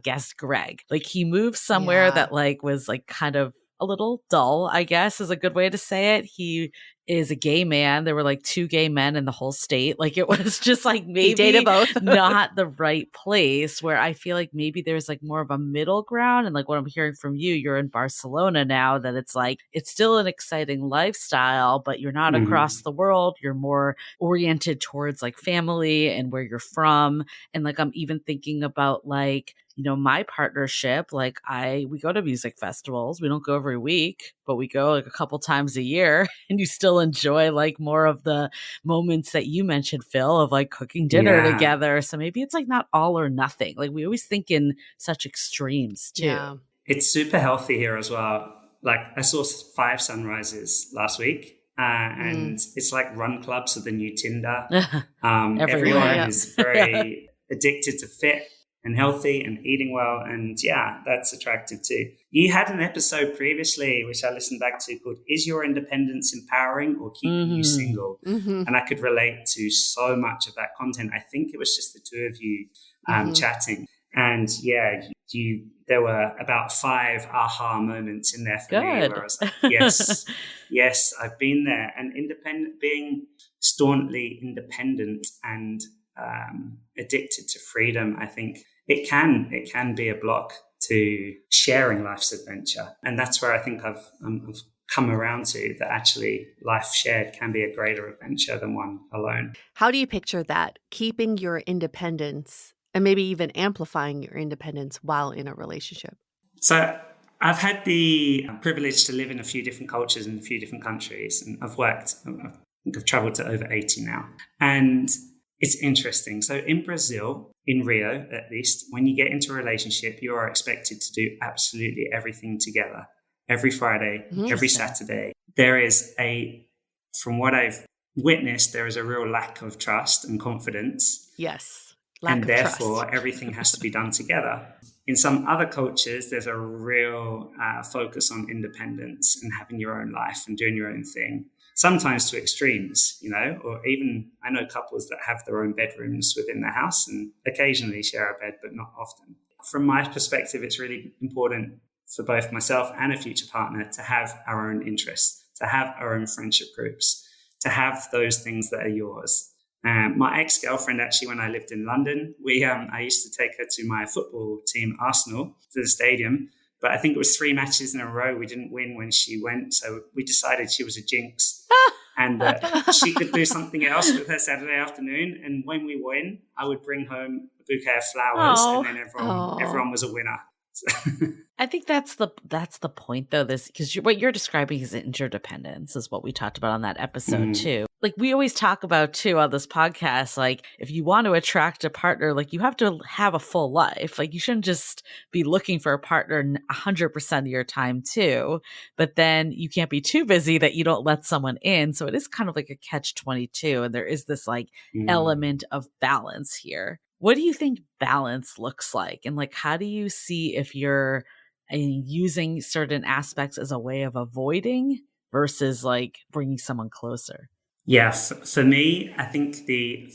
guest, Greg. Like he moved somewhere that like was like kind of a little dull, I guess is a good way to say it. He is a gay man. There were like 2 gay men in the whole state. Like it was just like maybe dated both. not the right place, where I feel like maybe there's like more of a middle ground. And like what I'm hearing from you, you're in Barcelona now, that it's like it's still an exciting lifestyle, but you're not across the world. You're more oriented towards like family and where you're from. And like I'm even thinking about like, my partnership, like we go to music festivals. We don't go every week, but we go like a couple times a year, and you still enjoy like more of the moments that you mentioned, Phil, of like cooking dinner together. So maybe it's like not all or nothing. Like we always think in such extremes too. Yeah. It's super healthy here as well. Like I saw 5 sunrises last week. And it's like run clubs are the new Tinder. Everyone is very addicted to fit and healthy and eating well. And that's attractive too. You had an episode previously, which I listened back to, called Is Your Independence Empowering or Keeping You Single? And I could relate to so much of that content. I think it was just the 2 of you chatting. And there were about 5 aha moments in there for me where I was like, yes, I've been there. And being staunchly independent and addicted to freedom, I think it can be a block to sharing life's adventure. And that's where I think I've come around to that actually life shared can be a greater adventure than one alone. How do you picture that? Keeping your independence and maybe even amplifying your independence while in a relationship? So I've had the privilege to live in a few different cultures in a few different countries, and I've traveled to over 80 now. And it's interesting. So in Brazil, in Rio at least, when you get into a relationship, you are expected to do absolutely everything together. Every Friday, every Saturday. From what I've witnessed, there is a real lack of trust and confidence. Yes. And therefore, everything has to be done together. In some other cultures, there's a real focus on independence and having your own life and doing your own thing. Sometimes to extremes, or even I know couples that have their own bedrooms within their house and occasionally share a bed, but not often. From my perspective, it's really important for both myself and a future partner to have our own interests, to have our own friendship groups, to have those things that are yours. My ex-girlfriend, actually, when I lived in London, I used to take her to my football team, Arsenal, to the stadium. But I think it was 3 matches in a row we didn't win when she went. So we decided she was a jinx and that she could do something else with her Saturday afternoon. And when we win, I would bring home a bouquet of flowers, and then everyone was a winner. I think that's the point though, because what you're describing is interdependence is what we talked about on that episode too. Like we always talk about too on this podcast, like if you want to attract a partner, like you have to have a full life. Like you shouldn't just be looking for a partner 100% of your time too, but then you can't be too busy that you don't let someone in. So it is kind of like a catch-22, and there is this like element of balance here. What do you think balance looks like? And like, how do you see if you're using certain aspects as a way of avoiding versus like bringing someone closer? Yeah, for me, I think the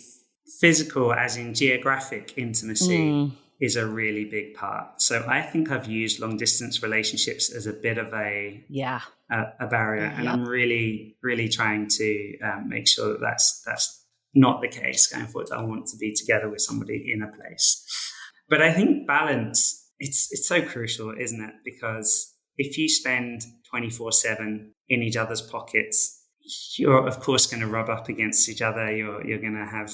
physical, as in geographic intimacy, is a really big part. So I think I've used long distance relationships as a bit of a barrier, and I'm really, really trying to make sure that that's not the case going forward. I want to be together with somebody in a place. But I think balance, it's so crucial, isn't it? Because if you spend 24/7 in each other's pockets, you're of course going to rub up against each other. You're going to have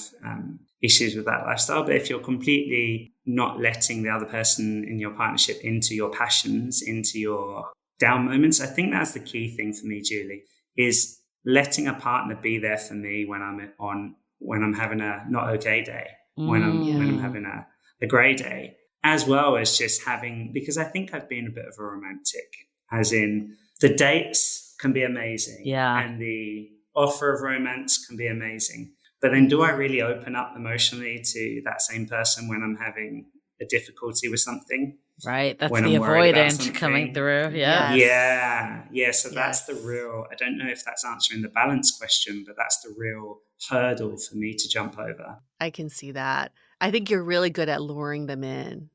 issues with that lifestyle. But if you're completely not letting the other person in your partnership into your passions, into your down moments, I think that's the key thing for me, Julie, is letting a partner be there for me when I'm having a not okay day, when I'm having a grey day, as well as just having, because I think I've been a bit of a romantic, as in the dates can be amazing. Yeah. And the offer of romance can be amazing. But then do I really open up emotionally to that same person when I'm having a difficulty with something? Right. That's When the I'm worried about avoidant coming something? through. Yeah. Yes. Yeah. So that's Yes. the real, I don't know if that's answering the balance question, but that's the real hurdle for me to jump over. I can see that. I think you're really good at luring them in.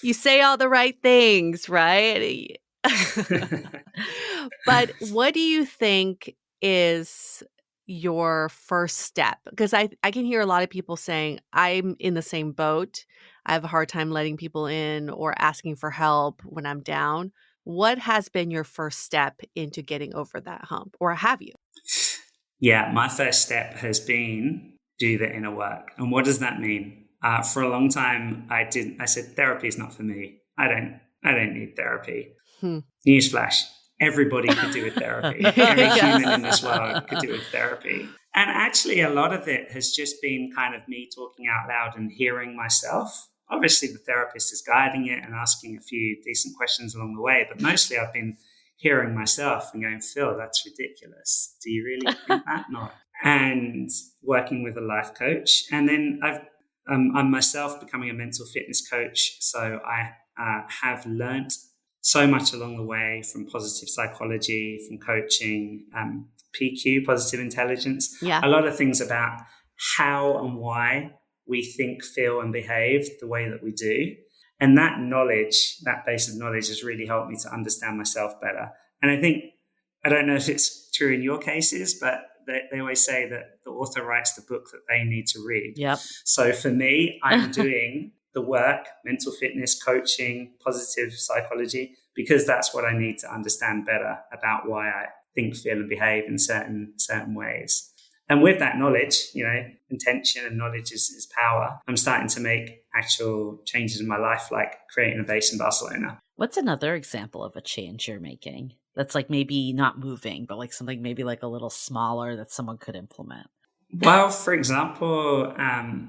You say all the right things, right? But what do you think is your first step? Because I can hear a lot of people saying, I'm in the same boat. I have a hard time letting people in or asking for help when I'm down. What has been your first step into getting over that hump, or have you? Yeah, my first step has been do the inner work. And what does that mean? For a long time, I said, therapy is not for me. I don't need therapy. Hmm. Newsflash, everybody could do with therapy. Every human in this world could do with therapy. And actually, a lot of it has just been kind of me talking out loud and hearing myself. Obviously, the therapist is guiding it and asking a few decent questions along the way, but mostly I've been hearing myself and going, Phil, that's ridiculous. Do you really think that? Not. And working with a life coach. And then I'm myself becoming a mental fitness coach. So I have learnt so much along the way, from positive psychology, from coaching, PQ, positive intelligence, Yeah. a lot of things about how and why we think, feel, and behave the way that we do. And that knowledge, that base of knowledge, has really helped me to understand myself better. And I don't know if it's true in your cases, but they always say that the author writes the book that they need to read. Yep. So for me, I'm doing the work, mental fitness, coaching, positive psychology, because that's what I need to understand better about why I think, feel, and behave in certain ways. And with that knowledge, intention and knowledge is power. I'm starting to make actual changes in my life, like creating a base in Barcelona. What's another example of a change you're making that's like maybe not moving, but like something maybe like a little smaller that someone could implement? Well, for example,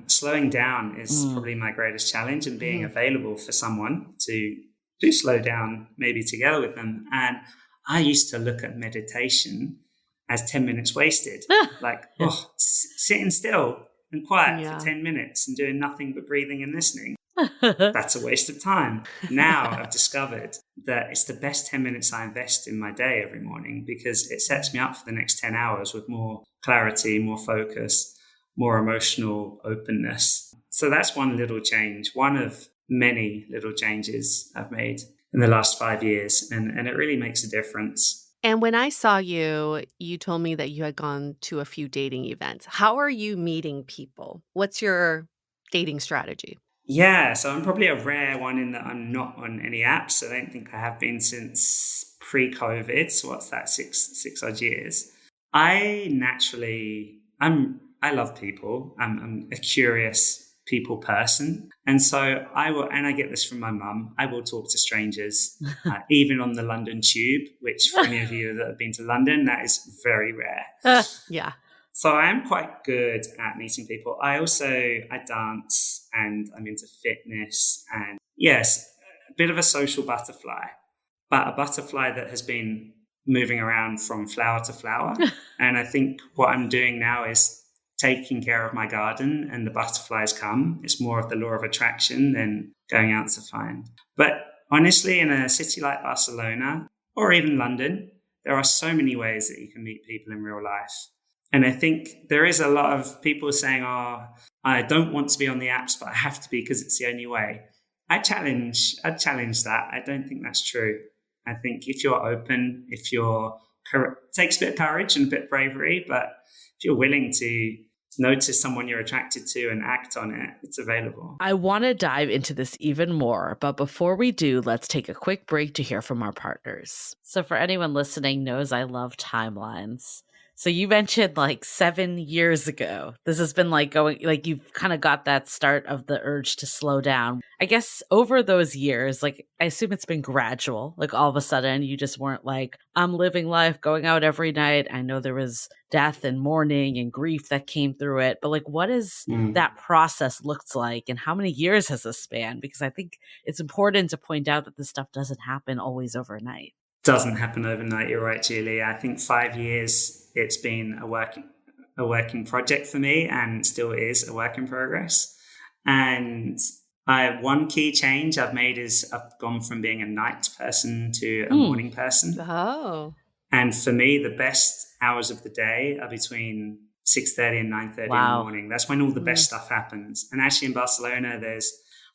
slowing down is probably my greatest challenge, and being available for someone to do slow down, maybe together with them. And I used to look at meditation as 10 minutes wasted, like, sitting still and quiet for 10 minutes and doing nothing but breathing and listening. That's a waste of time. Now I've discovered that it's the best 10 minutes I invest in my day every morning, because it sets me up for the next 10 hours with more clarity, more focus, more emotional openness. So that's one little change, one of many little changes I've made in the last 5 years. And it really makes a difference. And when I saw you, you told me that you had gone to a few dating events. How are you meeting people? What's your dating strategy? Yeah, so I'm probably a rare one in that I'm not on any apps. I don't think I have been since pre-COVID. So what's that, six odd years? I love people. I'm a curious people person. And so I get this from my mum, I will talk to strangers, even on the London Tube, which for any of you that have been to London, that is very rare. Yeah. So I am quite good at meeting people. I dance, and I'm into fitness, and yes, a bit of a social butterfly, but a butterfly that has been moving around from flower to flower. And I think what I'm doing now is taking care of my garden, and the butterflies come. It's more of the law of attraction than going out to find. But honestly, in a city like Barcelona or even London, there are so many ways that you can meet people in real life. And I think there is a lot of people saying, I don't want to be on the apps, but I have to be because it's the only way. I'd challenge that. I don't think that's true. I think if you're open, it takes a bit of courage and a bit of bravery, but if you're willing to notice someone you're attracted to and act on it. It's available. I want to dive into this even more, but before we do, let's take a quick break to hear from our partners. So for anyone listening knows I love timelines. So you mentioned like 7 years ago. This has been like going, like you've kind of got that start of the urge to slow down. I guess over those years, like I assume it's been gradual. Like all of a sudden you just weren't like, I'm living life, going out every night. I know there was death and mourning and grief that came through it, but like what is that process looks like and how many years has this spanned? Because I think it's important to point out that this stuff doesn't happen always overnight. Doesn't happen overnight. You're right, Julie. I think 5 years it's been a working project for me, and still is a work in progress. And one key change I've made is I've gone from being a night person to a morning person. Oh. And for me, the best hours of the day are between 6:30 and 9:30 in the morning. That's when all the best stuff happens. And actually in Barcelona,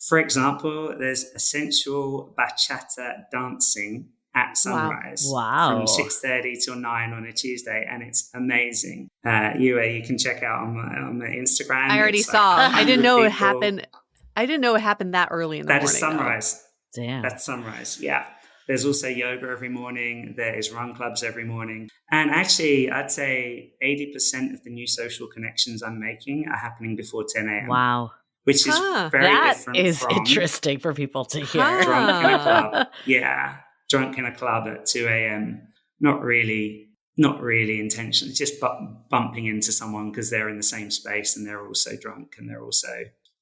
for example, there's essential bachata dancing at sunrise from 6:30 till 9 on a Tuesday, and it's amazing. You can check out on the Instagram. I already saw. I didn't know it happened. I didn't know it happened that early in the morning. That is sunrise. Damn. That's sunrise. Yeah. There's also yoga every morning. There is run clubs every morning. And actually, I'd say 80% of the new social connections I'm making are happening before 10 a.m. Wow. Which is very different. That is interesting for people to hear. Drunk in a club. Yeah. Drunk in a club at 2 a.m. Not really intentionally, just bumping into someone because they're in the same space and they're also drunk and they're also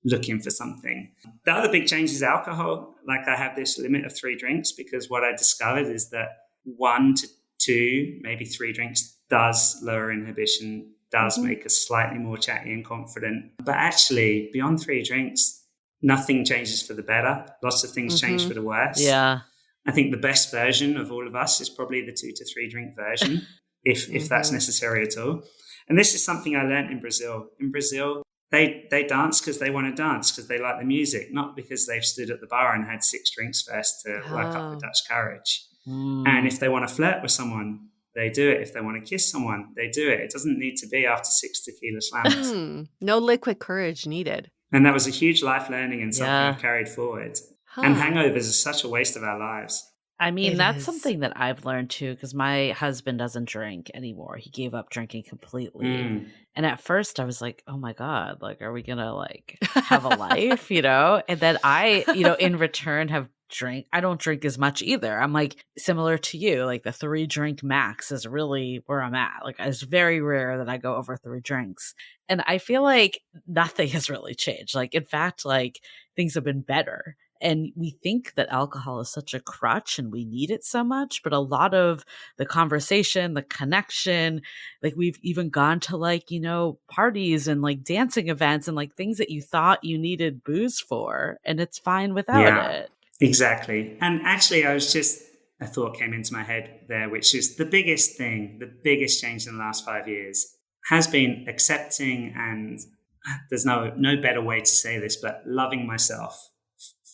looking for something. The other big change is alcohol. Like I have this limit of 3 drinks because what I discovered is that 1 to 2, maybe 3 drinks does lower inhibition, does make us slightly more chatty and confident. But actually, beyond 3 drinks, nothing changes for the better. Lots of things change for the worse. Yeah. I think the best version of all of us is probably the 2 to 3 drink version, if that's necessary at all. And this is something I learned in Brazil. In Brazil, they dance because they want to dance, because they like the music, not because they've stood at the bar and had 6 drinks first to work up the Dutch courage. And if they want to flirt with someone, they do it. If they want to kiss someone, they do it. It doesn't need to be after 6 tequila slammers. No liquid courage needed. And that was a huge life learning and something I've carried forward. And hangovers are such a waste of our lives. I mean, that's something that I've learned too, because my husband doesn't drink anymore. He gave up drinking completely. And at first I was like, oh my God, like, are we going to like have a life, you know? And then I, in return have I don't drink as much either. I'm like similar to you, like the 3 drink max is really where I'm at. Like it's very rare that I go over 3 drinks. And I feel like nothing has really changed. Like, in fact, like things have been better. And we think that alcohol is such a crutch and we need it so much. But a lot of the conversation, the connection, like we've even gone to like, parties and like dancing events and like things that you thought you needed booze for. And it's fine without it. Exactly. And actually, a thought came into my head there, which is the biggest change in the last 5 years has been accepting, and there's no better way to say this, but loving myself,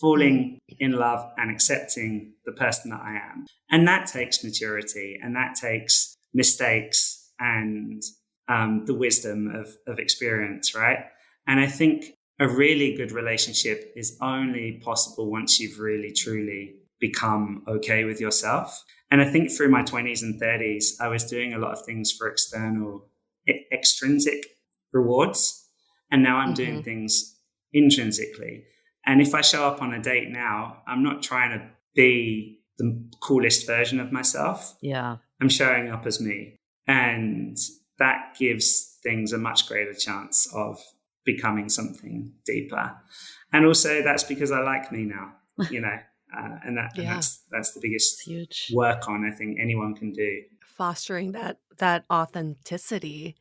falling in love and accepting the person that I am. And that takes maturity, and that takes mistakes and the wisdom of experience, right? And I think a really good relationship is only possible once you've really, truly become okay with yourself. And I think through my 20s and 30s, I was doing a lot of things for extrinsic rewards. And now I'm doing things intrinsically. And if I show up on a date now, I'm not trying to be the coolest version of myself. Yeah. I'm showing up as me. And that gives things a much greater chance of becoming something deeper. And also that's because I like me now, and that's the biggest work on I think anyone can do. Fostering that authenticity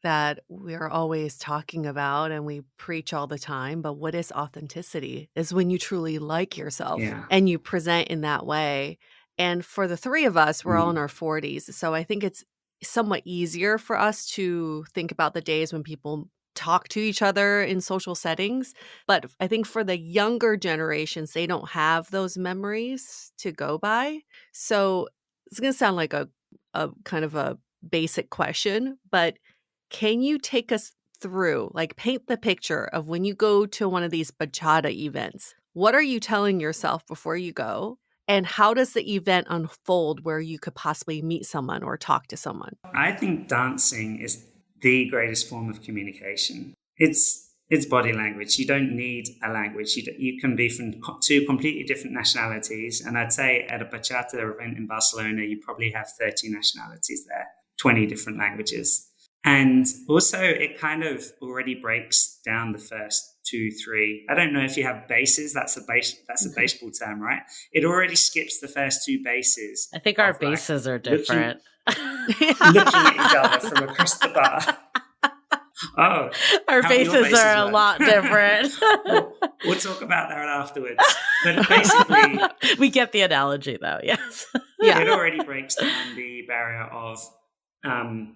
that we're always talking about and we preach all the time. But what is authenticity? Is when you truly like yourself and you present in that way. And for the 3 of us, we're all in our 40s. So I think it's somewhat easier for us to think about the days when people talk to each other in social settings. But I think for the younger generations, they don't have those memories to go by. So it's going to sound like a kind of a basic question, but can you take us through, like paint the picture of when you go to one of these bachata events. What are you telling yourself before you go? And how does the event unfold where you could possibly meet someone or talk to someone? I think dancing is the greatest form of communication. It's body language. You don't need a language. You can be from two completely different nationalities. And I'd say at a bachata event in Barcelona, you probably have 30 nationalities there, 20 different languages. And also it kind of already breaks down the first two, three. I don't know if you have bases. That's a baseball term, right? It already skips the first two bases. I think our bases are different. Looking at each other from across the bar. Oh, our bases are a lot different. we'll talk about that afterwards. But basically, we get the analogy, though. Yes. Yeah. It already breaks down the barrier of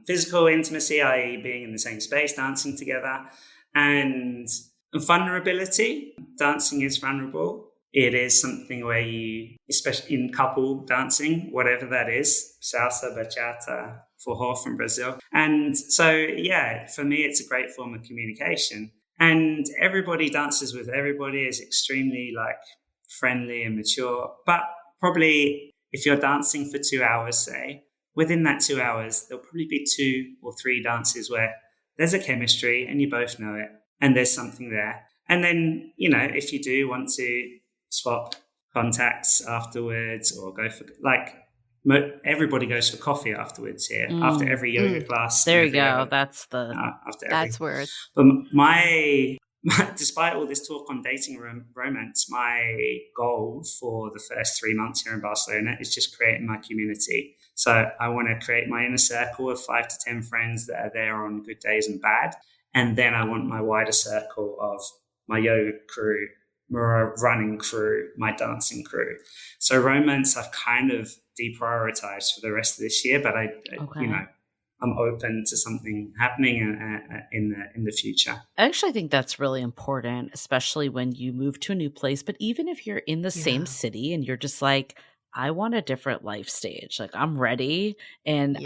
physical intimacy, i.e., being in the same space, dancing together, and vulnerability. Dancing is vulnerable. It is something where you, especially in couple dancing, whatever that is, salsa, bachata, forró from Brazil. And so, yeah, for me, it's a great form of communication. And everybody dances with everybody, is extremely friendly and mature. But probably if you're dancing for 2 hours, say, within that 2 hours, there'll probably be 2 or 3 dances where there's a chemistry and you both know it and there's something there. And then, if you do want to swap contacts afterwards or go for everybody goes for coffee afterwards here after every yoga class. There you go. That's weird. But despite all this talk on dating romance, my goal for the first 3 months here in Barcelona is just creating my community. So I want to create my inner circle of 5 to 10 friends that are there on good days and bad. And then I want my wider circle of my yoga crew, my running crew, my dancing crew. So romance I've kind of deprioritized for the rest of this year, but I'm open to something happening in the future. I actually think that's really important, especially when you move to a new place. But even if you're in the same city and you're just like, I want a different life stage. Like, I'm ready. And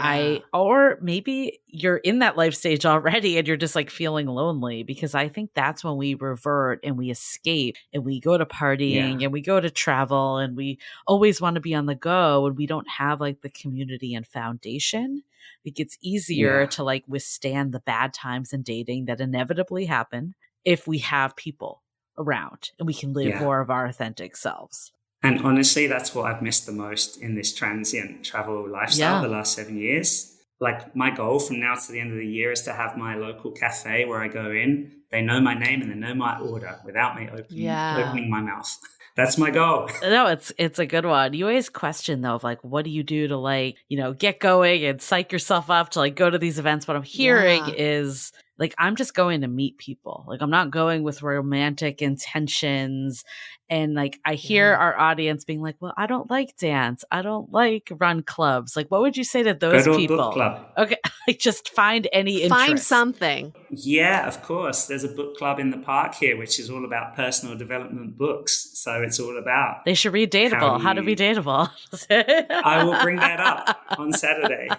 or maybe you're in that life stage already and you're just like feeling lonely, because I think that's when we revert and we escape and we go to partying and we go to travel and we always want to be on the go, and we don't have like the community and foundation. It gets easier to like withstand the bad times in dating that inevitably happen if we have people around and we can live more of our authentic selves. And honestly, that's what I've missed the most in this transient travel lifestyle the last 7 years. Like, my goal from now to the end of the year is to have my local cafe where I go in. They know my name and they know my order without me opening my mouth. That's my goal. No, it's a good one. You always question though of like, what do you do to like, get going and psych yourself up to like go to these events? What I'm hearing is like, I'm just going to meet people. Like, I'm not going with romantic intentions. And like, I hear our audience being like, well, I don't like dance. I don't like run clubs. Like, what would you say to those people? Book club. Okay. Like, just find any interest. Find something. Yeah, of course. There's a book club in the park here, which is all about personal development books. So it's all about... They should read Dateable. How to be dateable. I will bring that up on Saturday.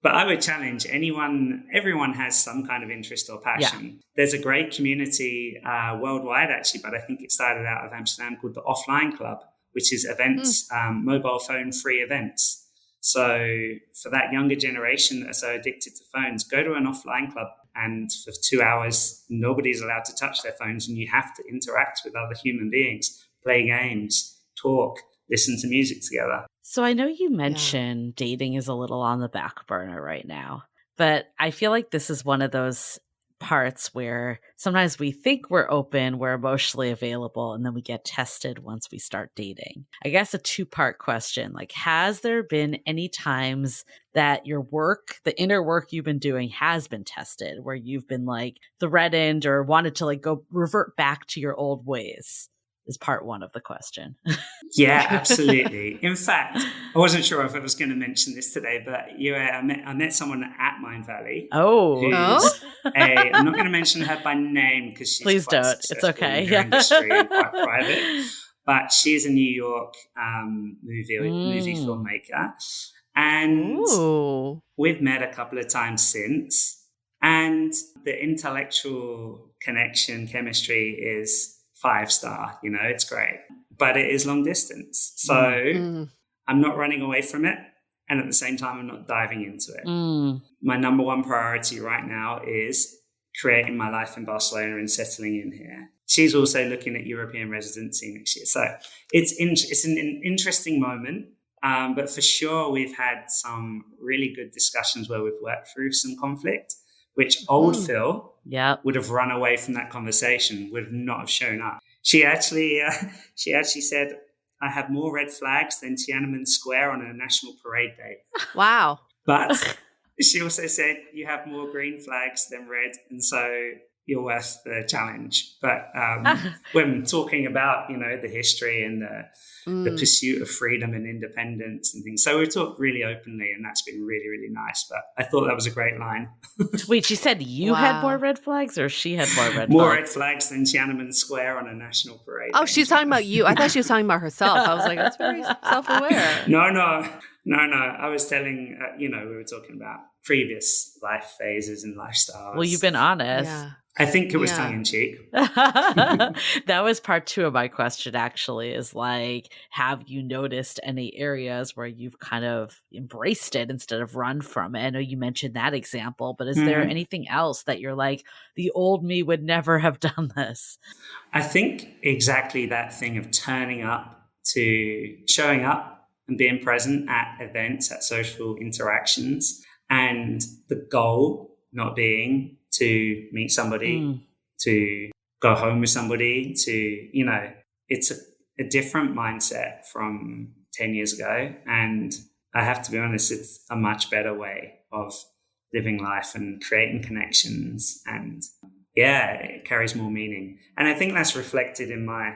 But I would challenge everyone has some kind of interest or passion. Yeah. There's a great community worldwide, actually, but I think it started out of Amsterdam, called the Offline Club, which is events, mobile phone free events. So for that younger generation that are so addicted to phones, go to an offline club, and for 2 hours, nobody's allowed to touch their phones, and you have to interact with other human beings, play games, talk, listen to music together. So I know you mentioned dating is a little on the back burner right now, but I feel like this is one of those parts where sometimes we think we're open, we're emotionally available, and then we get tested once we start dating. I guess a 2-part question, like, has there been any times that your work, the inner work you've been doing, has been tested, where you've been like threatened or wanted to like go revert back to your old ways? Is part 1 of the question. Yeah, absolutely. In fact, I wasn't sure if I was going to mention this today, but I met someone at Mind Valley. Oh. I'm not going to mention her by name because she's Please quite don't. It's okay. In her industry and quite private. But she's a New York movie filmmaker. And we've met a couple of times since. And the intellectual connection, chemistry is 5-star, it's great. But it is long distance. So I'm not running away from it. And at the same time, I'm not diving into it. My number one priority right now is creating my life in Barcelona and settling in here. She's also looking at European residency next year. So it's an interesting moment. But for sure, we've had some really good discussions where we've worked through some conflict, which old Phil would have run away from that conversation, would not have shown up. She actually said, I have more red flags than Tiananmen Square on a national parade day. Wow. But she also said, you have more green flags than red, and so you're worth the challenge. But when talking about, the history and the pursuit of freedom and independence and things. So we talked really openly, and that's been really, really nice. But I thought that was a great line. Wait, she said you had more red flags, or she had more red more flags? red flags than Tiananmen Square on a national parade. Oh, she's talking about you. I thought she was talking about herself. I was like, that's very self-aware. No. I was telling, we were talking about previous life phases and lifestyles. Well, you've been honest. Yeah. I think it was tongue-in-cheek. That was part 2 of my question, actually, is like, have you noticed any areas where you've kind of embraced it instead of run from it? I know you mentioned that example, but is there anything else that you're like, the old me would never have done this? I think exactly that thing of showing up and being present at events, at social interactions, and the goal not being to meet somebody, to go home with somebody, it's a different mindset from 10 years ago. And I have to be honest, it's a much better way of living life and creating connections. And it carries more meaning. And I think that's reflected in my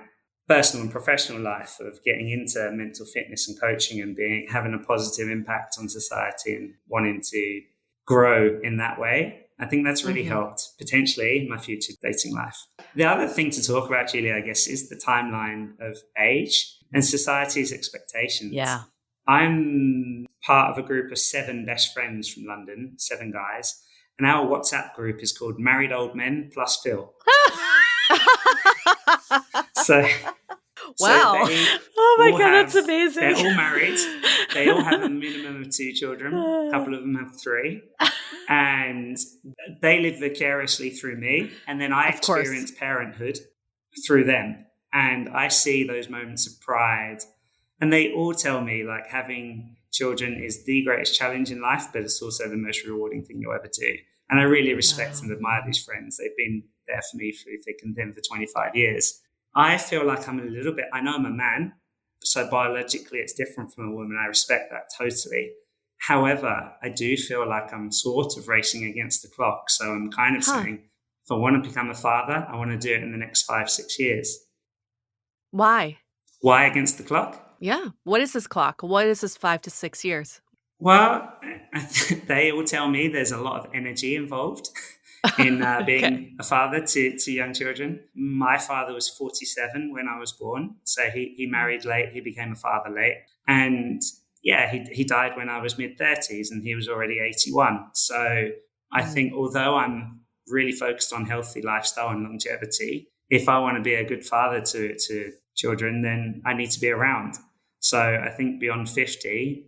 personal and professional life of getting into mental fitness and coaching and having a positive impact on society and wanting to grow in that way. I think that's really helped potentially my future dating life. The other thing to talk about, Julia, I guess, is the timeline of age and society's expectations. Yeah. I'm part of a group of 7 best friends from London, 7 guys, and our WhatsApp group is called Married Old Men Plus Phil. Wow. Oh my God, that's amazing. They're all married. They all have a minimum of 2 children. A couple of them have 3. And they live vicariously through me. And then I experience parenthood through them. And I see those moments of pride. And they all tell me, like, having children is the greatest challenge in life, but it's also the most rewarding thing you'll ever do. And I really respect and admire these friends. They've been there for me through thick and thin for 25 years. I feel like I'm I know I'm a man, so biologically it's different from a woman. I respect that totally. However, I do feel like I'm sort of racing against the clock. So I'm kind of saying, if I want to become a father, I want to do it in the next 5-6 years. Why? Why against the clock? Yeah. What is this clock? What is this 5 to 6 years? Well, they all tell me there's a lot of energy involved in being a father to young children. My father was 47 when I was born. So he married late. He became a father late. And he died when I was mid-30s and he was already 81. So I think although I'm really focused on healthy lifestyle and longevity, if I want to be a good father to children, then I need to be around. So I think beyond 50,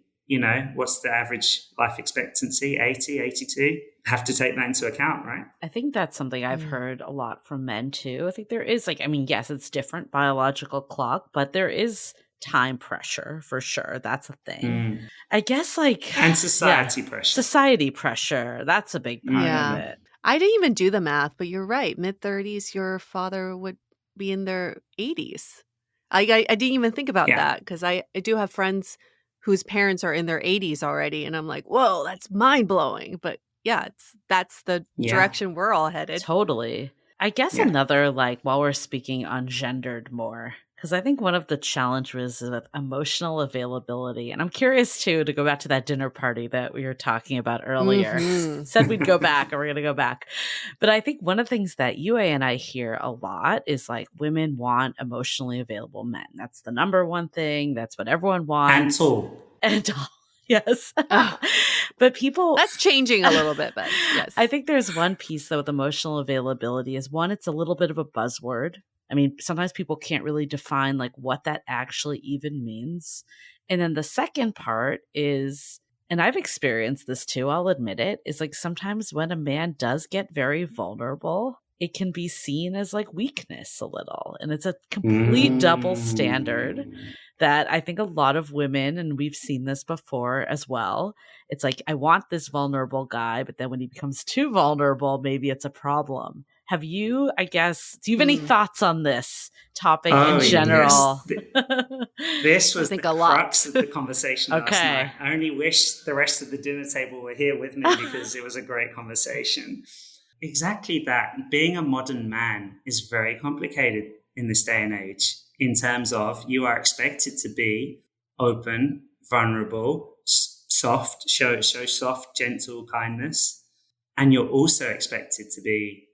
what's the average life expectancy? 80, 82? Have to take that into account, right? I think that's something I've heard a lot from men too. I think there is yes, it's different biological clock, but there is time pressure for sure. That's a thing. I guess and society pressure. Society pressure. That's a big part of it. I didn't even do the math, but you're right. Mid-30s, your father would be in their 80s. I didn't even think about that because I do have friends whose parents are in their 80s already. And I'm like, whoa, that's mind blowing. But that's the direction we're all headed. Totally. I guess another, while we're speaking on gendered more, because I think one of the challenges with emotional availability, and I'm curious too, to go back to that dinner party that we were talking about earlier, said we'd go back and we're going to go back. But I think one of the things that Yue and I hear a lot is women want emotionally available men. That's the number one thing. That's what everyone wants. And tall. And tall. Yes. Oh, But people, that's changing a little bit, but yes. I think there's one piece though with emotional availability is one, it's a little bit of a buzzword. I mean, sometimes people can't really define like what that actually even means. And then the second part is, and I've experienced this too, I'll admit it, is like sometimes when a man does get very vulnerable, it can be seen as like weakness a little. And it's a complete double standard that I think a lot of women, and we've seen this before as well, it's like, I want this vulnerable guy, but then when he becomes too vulnerable, maybe it's a problem. Have you, I guess, do you have any thoughts on this topic in Oh, general? This I was the think a lot. crux of the conversation last Okay. night. I only wish the rest of the dinner table were here with me because it was a great conversation. Exactly that. Being a modern man is very complicated in this day and age in terms of you are expected to be open, vulnerable, soft, show soft, gentle kindness. And you're also expected to be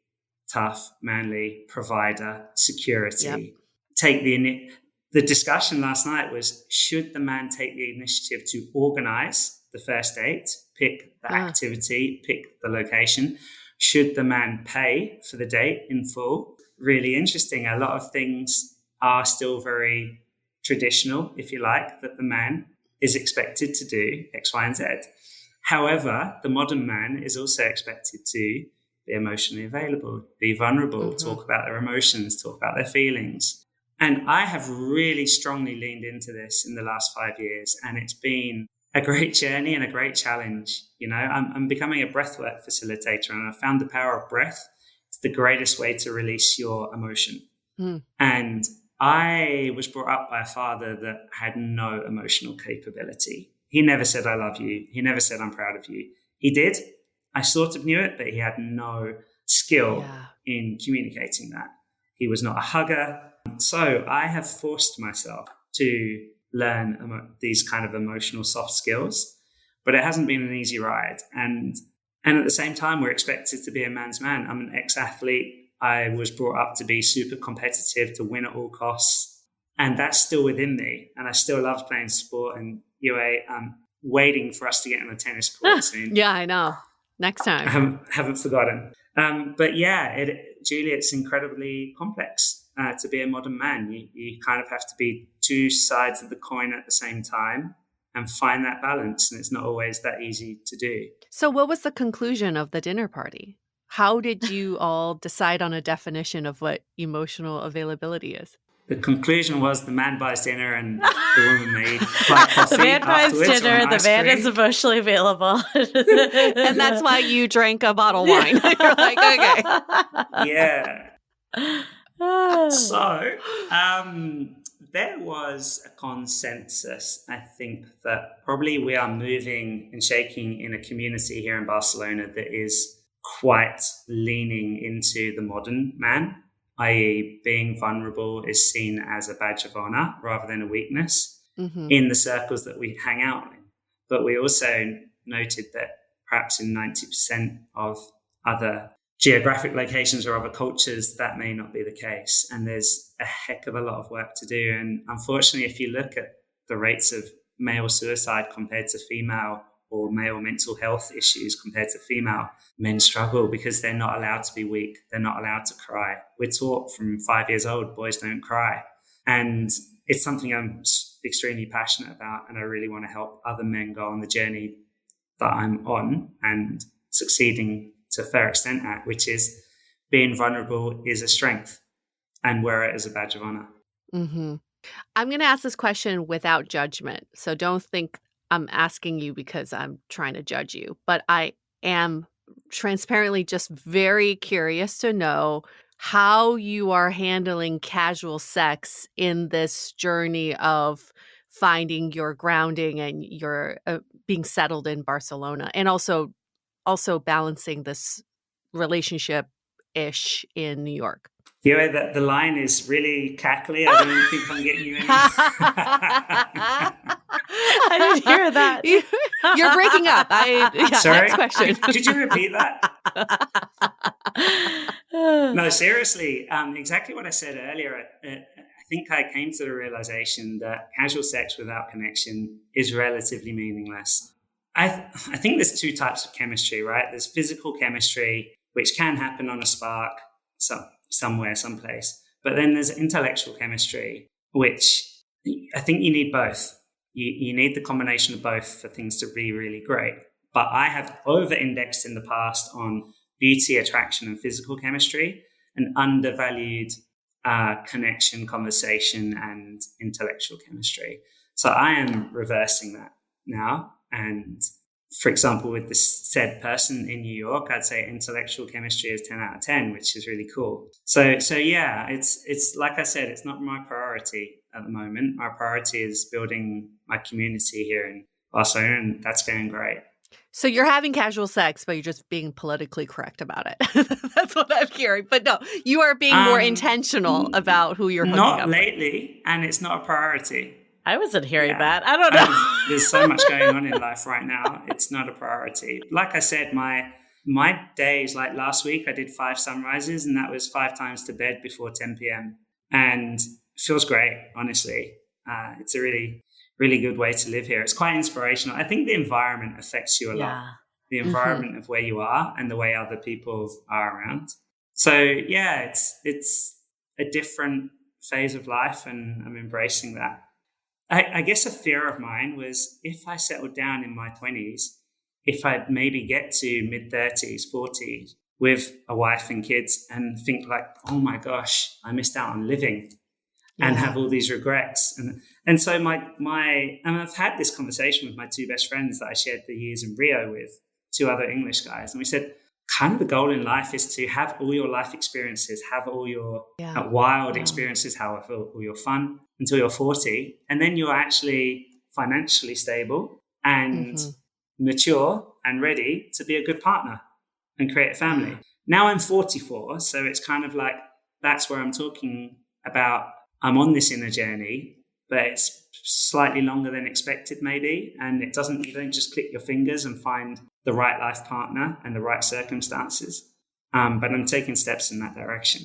tough, manly, provider, security. Take the discussion last night was, should the man take the initiative to organize the first date, pick the activity, pick the location? Should the man pay for the date in full? Really interesting. A lot of things are still very traditional, if you like, that the man is expected to do X, Y, and Z. However, the modern man is also expected to be emotionally available, be vulnerable, talk about their emotions, talk about their feelings. And I have really strongly leaned into this in the last 5 years, and it's been a great journey and a great challenge. You know, I'm becoming a breathwork facilitator, and I found the power of breath. It's the greatest way to release your emotion. And I was brought up by a father that had no emotional capability. He never said, I love you. He never said, I'm proud of you. He did. I sort of knew it, but he had no skill in communicating that. He was not a hugger. So I have forced myself to learn these kind of emotional soft skills, but it hasn't been an easy ride. And at the same time, we're expected to be a man's man. I'm an ex-athlete. I was brought up to be super competitive, to win at all costs. And that's still within me. And I still love playing sport. And UA, I'm waiting for us to get on the tennis court soon. Yeah, I know. Next time. I haven't forgotten. But yeah, Julie, it's incredibly complex to be a modern man. You kind of have to be two sides of the coin at the same time and find that balance. And it's not always that easy to do. So what was the conclusion of the dinner party? How did you all decide on a definition of what emotional availability is? The conclusion was the man buys dinner and the woman may buy coffee. The man buys dinner, the man is emotionally available. And that's why you drank a bottle of wine. You're like, okay. Yeah. So there was a consensus, I think, that probably we are moving and shaking in a community here in Barcelona that is quite leaning into the modern man, i.e. being vulnerable is seen as a badge of honor rather than a weakness in the circles that we hang out in. But we also noted that perhaps in 90% of other geographic locations or other cultures, that may not be the case. And there's a heck of a lot of work to do. And unfortunately, if you look at the rates of male suicide compared to female, or male mental health issues compared to female, men struggle because they're not allowed to be weak. They're not allowed to cry. We're taught from 5 years old, boys don't cry. And it's something I'm extremely passionate about. And I really want to help other men go on the journey that I'm on and succeeding to a fair extent at, which is being vulnerable is a strength and wear it as a badge of honor. I'm going to ask this question without judgment. So don't think I'm asking you because I'm trying to judge you, but I am transparently just very curious to know how you are handling casual sex in this journey of finding your grounding and your being settled in Barcelona, and also balancing this relationship-ish in New York. Yeah, the line is really cackly. I don't think I'm getting you any. I didn't hear that. You're breaking up. Sorry? Next question. Did you repeat that? No, seriously. Exactly what I said earlier. I think I came to the realization that casual sex without connection is relatively meaningless. I think there's two types of chemistry, right? There's physical chemistry, which can happen on a spark somewhere, someplace. But then there's intellectual chemistry, which I think you need both. You need the combination of both for things to be really great. But I have over-indexed in the past on beauty, attraction, and physical chemistry, and undervalued connection, conversation, and intellectual chemistry. So I am reversing that now. And for example, with this said person in New York, I'd say intellectual chemistry is 10 out of 10, which is really cool. So yeah, it's like I said, it's not my priority at the moment. My priority is building my community here in Barcelona, and that's going great. So you're having casual sex, but you're just being politically correct about it. That's what I'm hearing. But no, you are being more intentional about who you're hooking up Not with. lately, and it's not a priority. I wasn't hearing that. I don't know. There's so much going on in life right now. It's not a priority. Like I said, my days, like last week, I did 5 sunrises, and that was 5 times to bed before 10 p.m. And it feels great, honestly. It's a really, really good way to live here. It's quite inspirational. I think the environment affects you a lot. The environment of where you are and the way other people are around. So yeah, it's a different phase of life, and I'm embracing that. I guess a fear of mine was if I settled down in my 20s, if I'd maybe get to mid-30s, 40s with a wife and kids and think like, oh my gosh, I missed out on living and have all these regrets. And so and I've had this conversation with my 2 best friends that I shared the years in Rio with, 2 other English guys. And we said, kind of the goal in life is to have all your life experiences, have all your wild experiences, have all your fun until you're 40. And then you're actually financially stable and mature and ready to be a good partner and create a family. Now I'm 44. So it's kind of like, that's where I'm talking about. I'm on this inner journey, but it's slightly longer than expected maybe. And you don't just click your fingers and find the right life partner and the right circumstances. But I'm taking steps in that direction.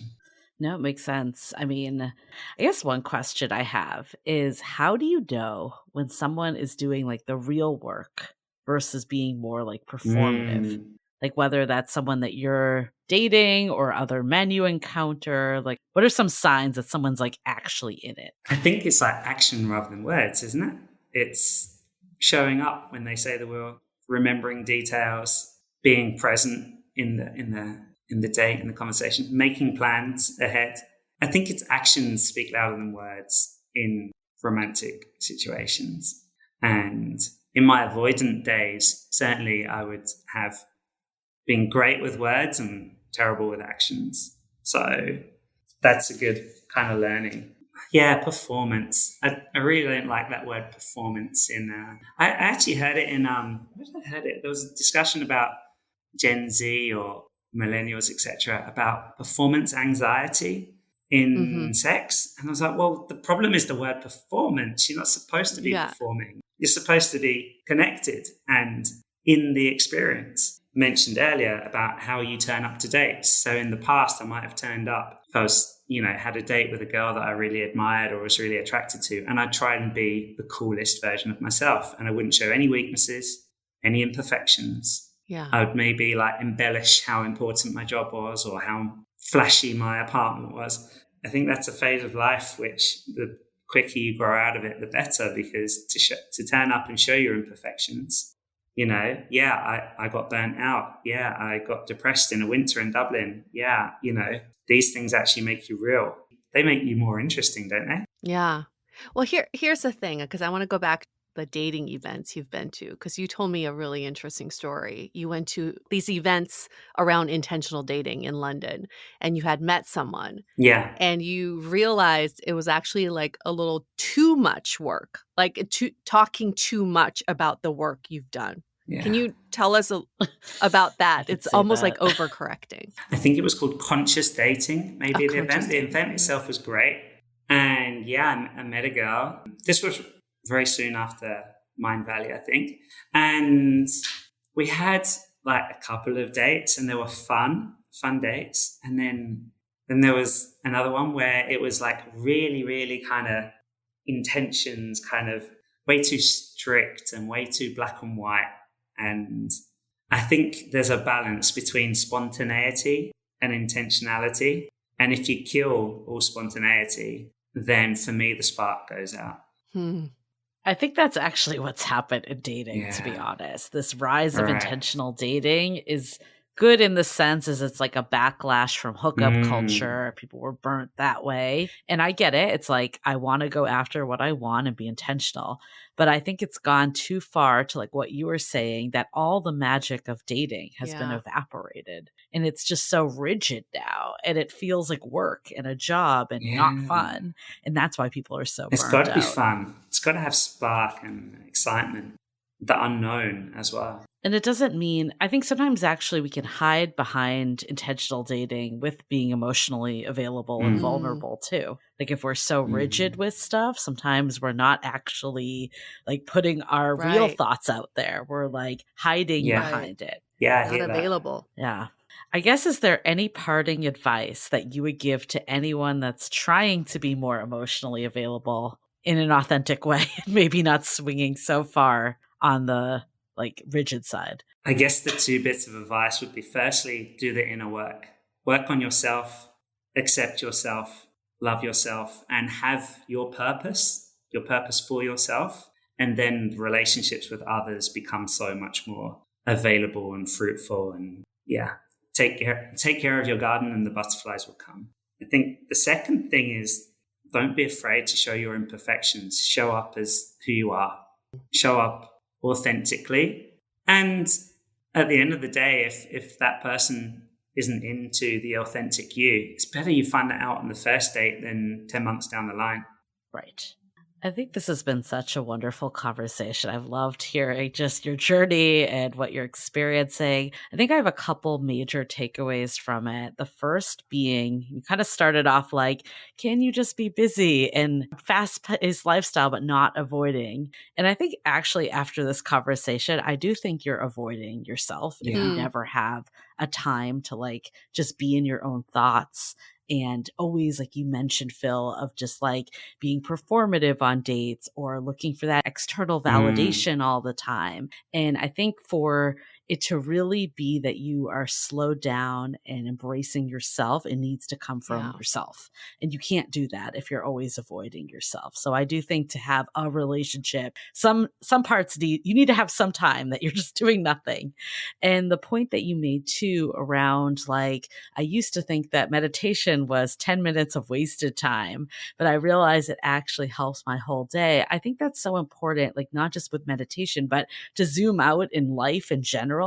No, it makes sense. I mean, I guess one question I have is how do you know when someone is doing like the real work versus being more like performative? Like whether that's someone that you're dating or other men you encounter, like what are some signs that someone's like actually in it? I think it's like action rather than words, isn't it? It's showing up when they say the word, remembering details, being present in the date, in the conversation, making plans ahead. I think it's actions speak louder than words in romantic situations. And in my avoidant days, certainly I would have been great with words and terrible with actions. So that's a good kind of learning. Yeah, performance. I really don't like that word performance. I actually heard it in where did I heard it? There was a discussion about Gen Z or millennials, etc., about performance anxiety in sex. And I was like, well, the problem is the word performance. You're not supposed to be performing. You're supposed to be connected and in the experience. Mentioned earlier about how you turn up to dates. So in the past, I might have turned up if I was, had a date with a girl that I really admired or was really attracted to, and I'd try and be the coolest version of myself, and I wouldn't show any weaknesses, any imperfections. I would maybe like embellish how important my job was or how flashy my apartment was. I think that's a phase of life which the quicker you grow out of it, the better, because to turn up and show your imperfections. I got burnt out. Yeah, I got depressed in a winter in Dublin. Yeah, these things actually make you real. They make you more interesting, don't they? Yeah. Well, here's the thing, because I want to go back to the dating events you've been to, because you told me a really interesting story. You went to these events around intentional dating in London, and you had met someone. Yeah. And you realized it was actually like a little too much work, like talking too much about the work you've done. Yeah. Can you tell us about that? It's almost like overcorrecting. I think it was called conscious dating, maybe the event. The event itself was great. And yeah, I met a girl. This was very soon after Mind Valley, I think. And we had like a couple of dates, and they were fun dates. And then Then there was another one where it was like really, really kind of intentions kind of way too strict and way too black and white. And I think there's a balance between spontaneity and intentionality. And if you kill all spontaneity, then for me, the spark goes out. Hmm. I think that's actually what's happened in dating, to be Yeah. honest. This rise of Right. intentional dating is good in the sense as it's like a backlash from hookup Mm. culture. People were burnt that way. And I get it. It's like I want to go after what I want and be intentional. But I think it's gone too far to like what you were saying, that all the magic of dating has been Yeah. evaporated. And it's just so rigid now. And it feels like work and a job and not Yeah. fun. And that's why people are so It's got burnt to be out. fun. It's got to have spark and excitement, the unknown as well. And it doesn't mean, I think sometimes actually we can hide behind intentional dating with being emotionally available and Mm. Mm. vulnerable too. Like if we're so rigid Mm. with stuff, sometimes we're not actually like putting our real Right. thoughts out there. We're like hiding Yeah. Right. behind it. Yeah, I Not hear that. available. Yeah. I guess, is there any parting advice that you would give to anyone that's trying to be more emotionally available in an authentic way, maybe not swinging so far on the like rigid side? I guess the two bits of advice would be firstly, do the inner work. Work on yourself, accept yourself, love yourself, and have your purpose for yourself. And then relationships with others become so much more available and fruitful. And yeah, take care of your garden and the butterflies will come. I think the second thing is don't be afraid to show your imperfections. Show up as who you are. Show up authentically. And at the end of the day, if that person isn't into the authentic you, it's better you find that out on the first date than 10 months down the line. Right. I think this has been such a wonderful conversation. I've loved hearing just your journey and what you're experiencing. I think I have a couple major takeaways from it. The first being, you kind of started off like, can you just be busy and fast paced lifestyle, but not avoiding? And I think actually after this conversation, I do think you're avoiding yourself if you Yeah. Mm. never have a time to like just be in your own thoughts. And always, like you mentioned, Phil, of just like being performative on dates or looking for that external Mm. validation all the time. And I think for it to really be that you are slowed down and embracing yourself, it needs to come from Yeah. yourself. And you can't do that if you're always avoiding yourself. So I do think to have a relationship, some parts you need to have some time that you're just doing nothing. And the point that you made too around like, I used to think that meditation was 10 minutes of wasted time, but I realize it actually helps my whole day. I think that's so important, like not just with meditation, but to zoom out in life in general,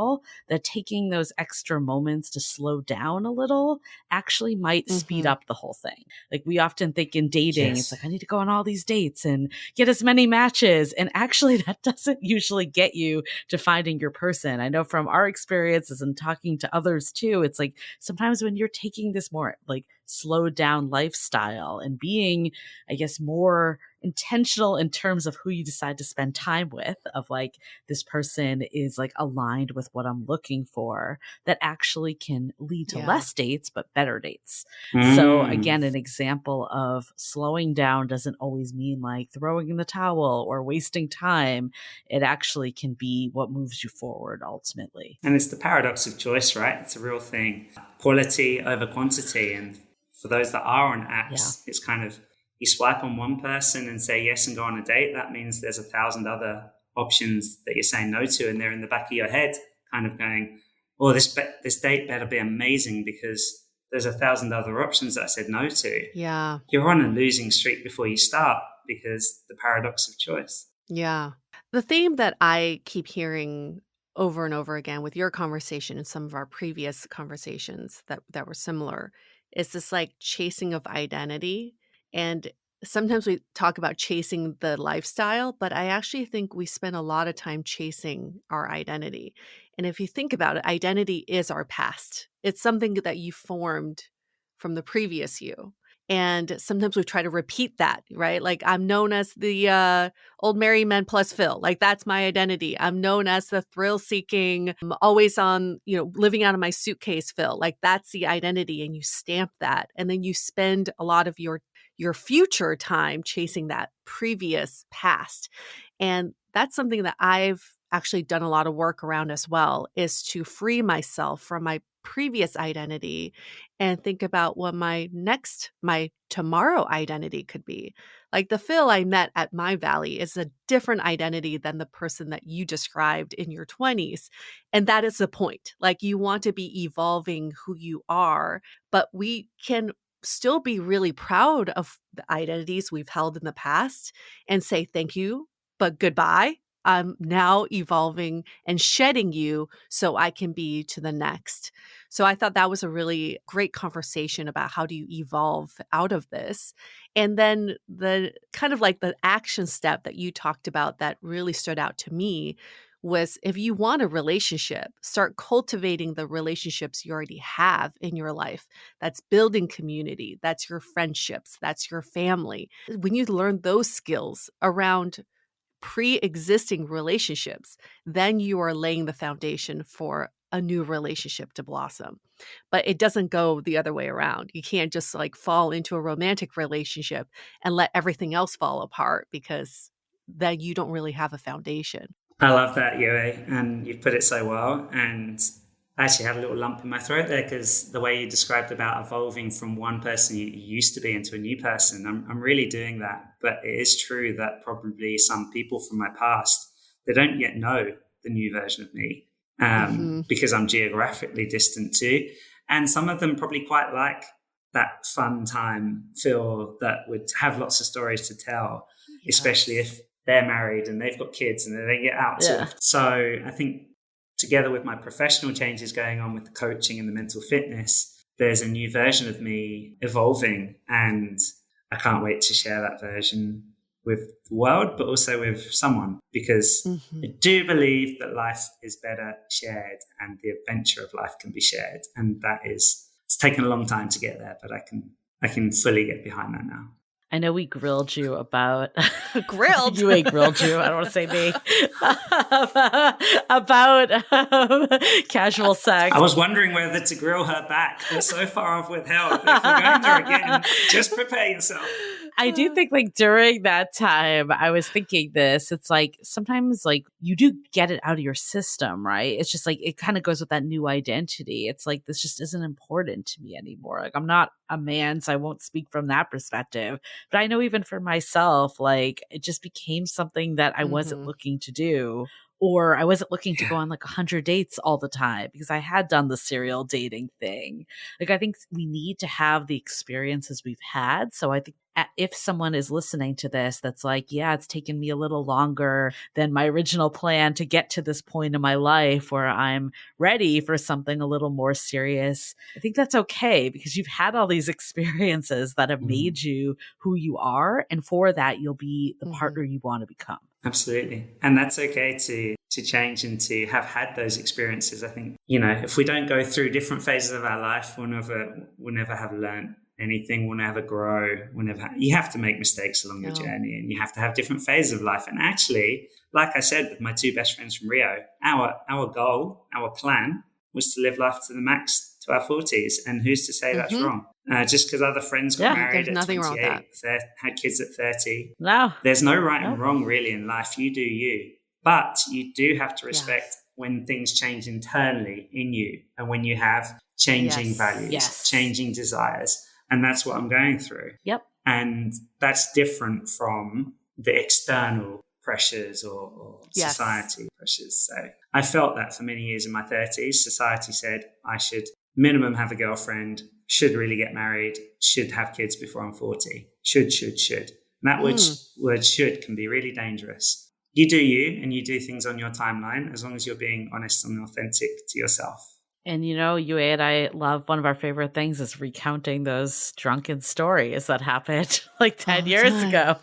that taking those extra moments to slow down a little actually might speed Mm-hmm. up the whole thing. Like we often think in dating, it's Yes. like, I need to go on all these dates and get as many matches. And actually, that doesn't usually get you to finding your person. I know from our experiences and talking to others too, it's like sometimes when you're taking this more like slowed down lifestyle and being, I guess, more intentional in terms of who you decide to spend time with, of like, this person is like aligned with what I'm looking for, that actually can lead to Yeah. less dates, but better dates. So Mm. again, an example of slowing down doesn't always mean like throwing in the towel or wasting time. It actually can be what moves you forward ultimately. And it's the paradox of choice, right? It's a real thing. Quality over quantity. And for those that are on Yeah. apps, it's kind of you swipe on one person and say yes and go on a date. That means there's 1,000 other options that you're saying no to, and they're in the back of your head, kind of going, "Oh, this date better be amazing because there's 1,000 other options that I said no to." Yeah. You're on a losing streak before you start because the paradox of choice. Yeah. The theme that I keep hearing over and over again with your conversation and some of our previous conversations that were similar is this like chasing of identity. And sometimes we talk about chasing the lifestyle, but I actually think we spend a lot of time chasing our identity. And if you think about it, identity is our past. It's something that you formed from the previous you. And sometimes we try to repeat that, right? Like I'm known as the old married men plus Phil. Like that's my identity. I'm known as the thrill seeking, always on, living out of my suitcase Phil. Like that's the identity. And you stamp that. And then you spend a lot of your future time chasing that previous past. And that's something that I've actually done a lot of work around as well, is to free myself from my previous identity and think about what my tomorrow identity could be. Like the Phil I met at my valley is a different identity than the person that you described in your 20s. And that is the point. Like you want to be evolving who you are, but we can still be really proud of the identities we've held in the past and say thank you, but goodbye. I'm now evolving and shedding you so I can be to the next. So I thought that was a really great conversation about how do you evolve out of this. And then the kind of like the action step that you talked about that really stood out to me was, if you want a relationship, start cultivating the relationships you already have in your life. That's building community. That's your friendships. That's your family. When you learn those skills around pre-existing relationships, then you are laying the foundation for a new relationship to blossom. But it doesn't go the other way around. You can't just like fall into a romantic relationship and let everything else fall apart, because then you don't really have a foundation. I love that, Yue, and you've put it so well. And I actually had a little lump in my throat there because the way you described about evolving from one person you used to be into a new person, I'm really doing that. But it is true that probably some people from my past, they don't yet know the new version of me because I'm geographically distant too. And some of them probably quite like that fun time feel that would have lots of stories to tell, especially if they're married and they've got kids and they get out too often. So I think together with my professional changes going on with the coaching and the mental fitness, there's a new version of me evolving, and I can't wait to share that version with the world, but also with someone, because I do believe that life is better shared and the adventure of life can be shared. And it's taken a long time to get there, but I can fully get behind that now. I know we grilled you about grilled. You ain't grilled you. I don't want to say me about casual sex. I was wondering whether to grill her back, but so far I've withheld. If we're going there again, just prepare yourself. I do think like during that time, I was thinking this. It's like sometimes like you do get it out of your system, right? It's just like it kind of goes with that new identity. It's like this just isn't important to me anymore. Like I'm not a man, so I won't speak from that perspective. But I know even for myself, like it just became something that I wasn't looking to do. Or I wasn't looking to go on like 100 dates all the time because I had done the serial dating thing. Like I think we need to have the experiences we've had. So I think if someone is listening to this that's like, yeah, it's taken me a little longer than my original plan to get to this point in my life where I'm ready for something a little more serious, I think that's okay because you've had all these experiences that have made you who you are. And for that, you'll be the partner you want to become. Absolutely. And that's okay to change and to have had those experiences. I think, if we don't go through different phases of our life, we'll never have learned anything. We'll never grow. You have to make mistakes along your journey, and you have to have different phases of life. And actually, like I said, with my two best friends from Rio, our goal, our plan was to live life to the max to our 40s. And who's to say that's wrong? Just because other friends got married at 28, had kids at 30. No. There's no right and wrong really in life. You do you. But you do have to respect when things change internally in you and when you have changing values, changing desires. And that's what I'm going through. Yep. And that's different from the external pressures or society pressures. So I felt that for many years in my 30s. Society said I should minimum have a girlfriend, should really get married, should have kids before I'm 40. Should. And that word should can be really dangerous. You do you, and you do things on your timeline as long as you're being honest and authentic to yourself. And you and I love, one of our favorite things is recounting those drunken stories that happened like 10 years ago.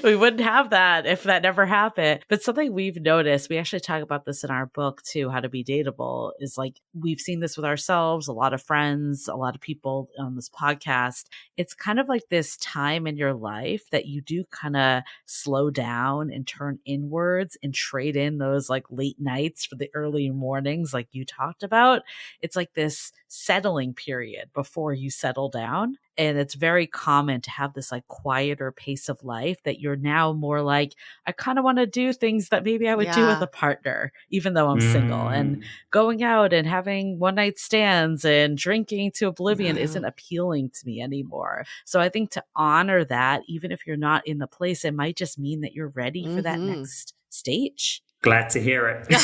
We wouldn't have that if that never happened. But something we've noticed, we actually talk about this in our book too, How to Be Dateable, is like we've seen this with ourselves, a lot of friends, a lot of people on this podcast. It's kind of like this time in your life that you do kind of slow down and turn inwards and trade in those like late nights for the early mornings like you talked about. It's like this settling period before you settle down. And it's very common to have this like quieter pace of life that you're now more like, I kind of want to do things that maybe I would do with a partner, even though I'm single. And going out and having one night stands and drinking to oblivion isn't appealing to me anymore. So I think to honor that, even if you're not in the place, it might just mean that you're ready for that next stage. Glad to hear it. We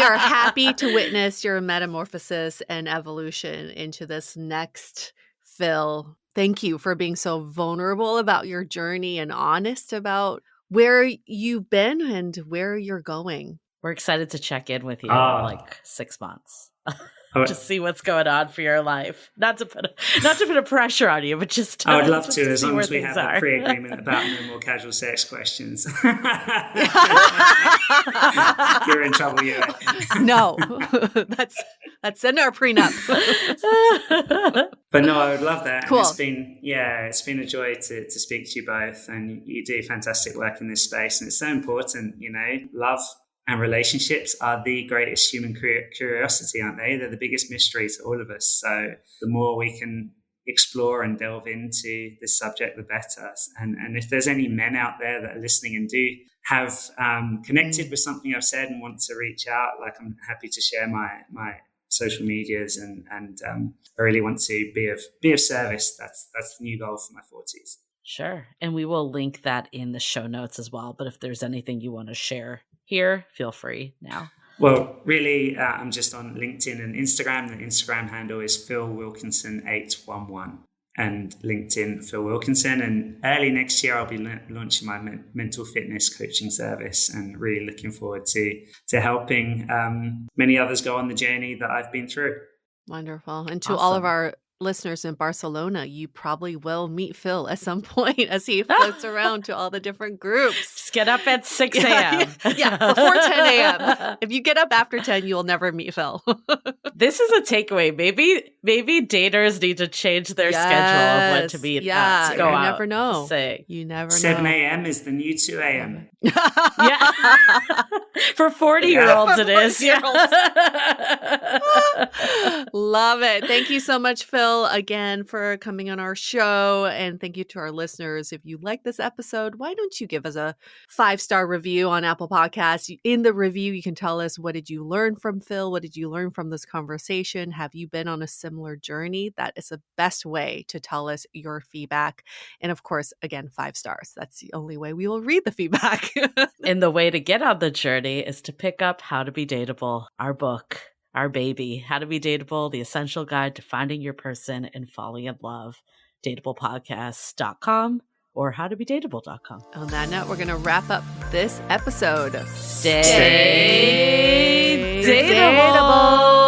are happy to witness your metamorphosis and evolution into this next Phil. Thank you for being so vulnerable about your journey and honest about where you've been and where you're going. We're excited to check in with you in like 6 months. Just see what's going on for your life. Not to put a pressure on you, but just I would love to, as long as we have a pre-agreement about no more casual sex questions. You're in trouble, you. No, that's in our prenup. But no, I would love that. Cool. It's been a joy to speak to you both, and you do fantastic work in this space, and it's so important. Love and relationships are the greatest human curiosity, aren't they? They're the biggest mystery to all of us. So the more we can explore and delve into this subject, the better. And if there's any men out there that are listening and do have connected with something I've said and want to reach out, like I'm happy to share my social medias and I really want to be of service. That's the new goal for my 40s. Sure. And we will link that in the show notes as well. But if there's anything you want to share here, feel free now. Well, really, I'm just on LinkedIn and Instagram. The Instagram handle is Phil Wilkinson811 and LinkedIn Phil Wilkinson. And early next year, I'll be launching my mental fitness coaching service, and really looking forward to helping many others go on the journey that I've been through. Wonderful. And to all of our listeners in Barcelona, you probably will meet Phil at some point as he floats around to all the different groups. Just get up at 6 a.m. Yeah, before 10 a.m. If you get up after 10, you'll never meet Phil. This is a takeaway. Maybe daters need to change their schedule of when to meet. Yeah, to go you out. never know. You never know. 7 a.m. is the new 2 a.m. Yeah. For 40-year-olds it is. Yeah. Love it. Thank you so much, Phil, again, for coming on our show. And thank you to our listeners. If you like this episode, why don't you give us a 5-star review on Apple Podcasts? In the review, you can tell us, what did you learn from Phil? What did you learn from this conversation? Have you been on a similar journey? That is the best way to tell us your feedback. And of course, again, 5 stars. That's the only way we will read the feedback. And the way to get on the journey is to pick up How to Be Dateable, our book, our baby. How to Be Dateable, the essential guide to finding your person and falling in love. dateablepodcast.com or howtobedateable.com. On that note, we're going to wrap up this episode. Stay dateable.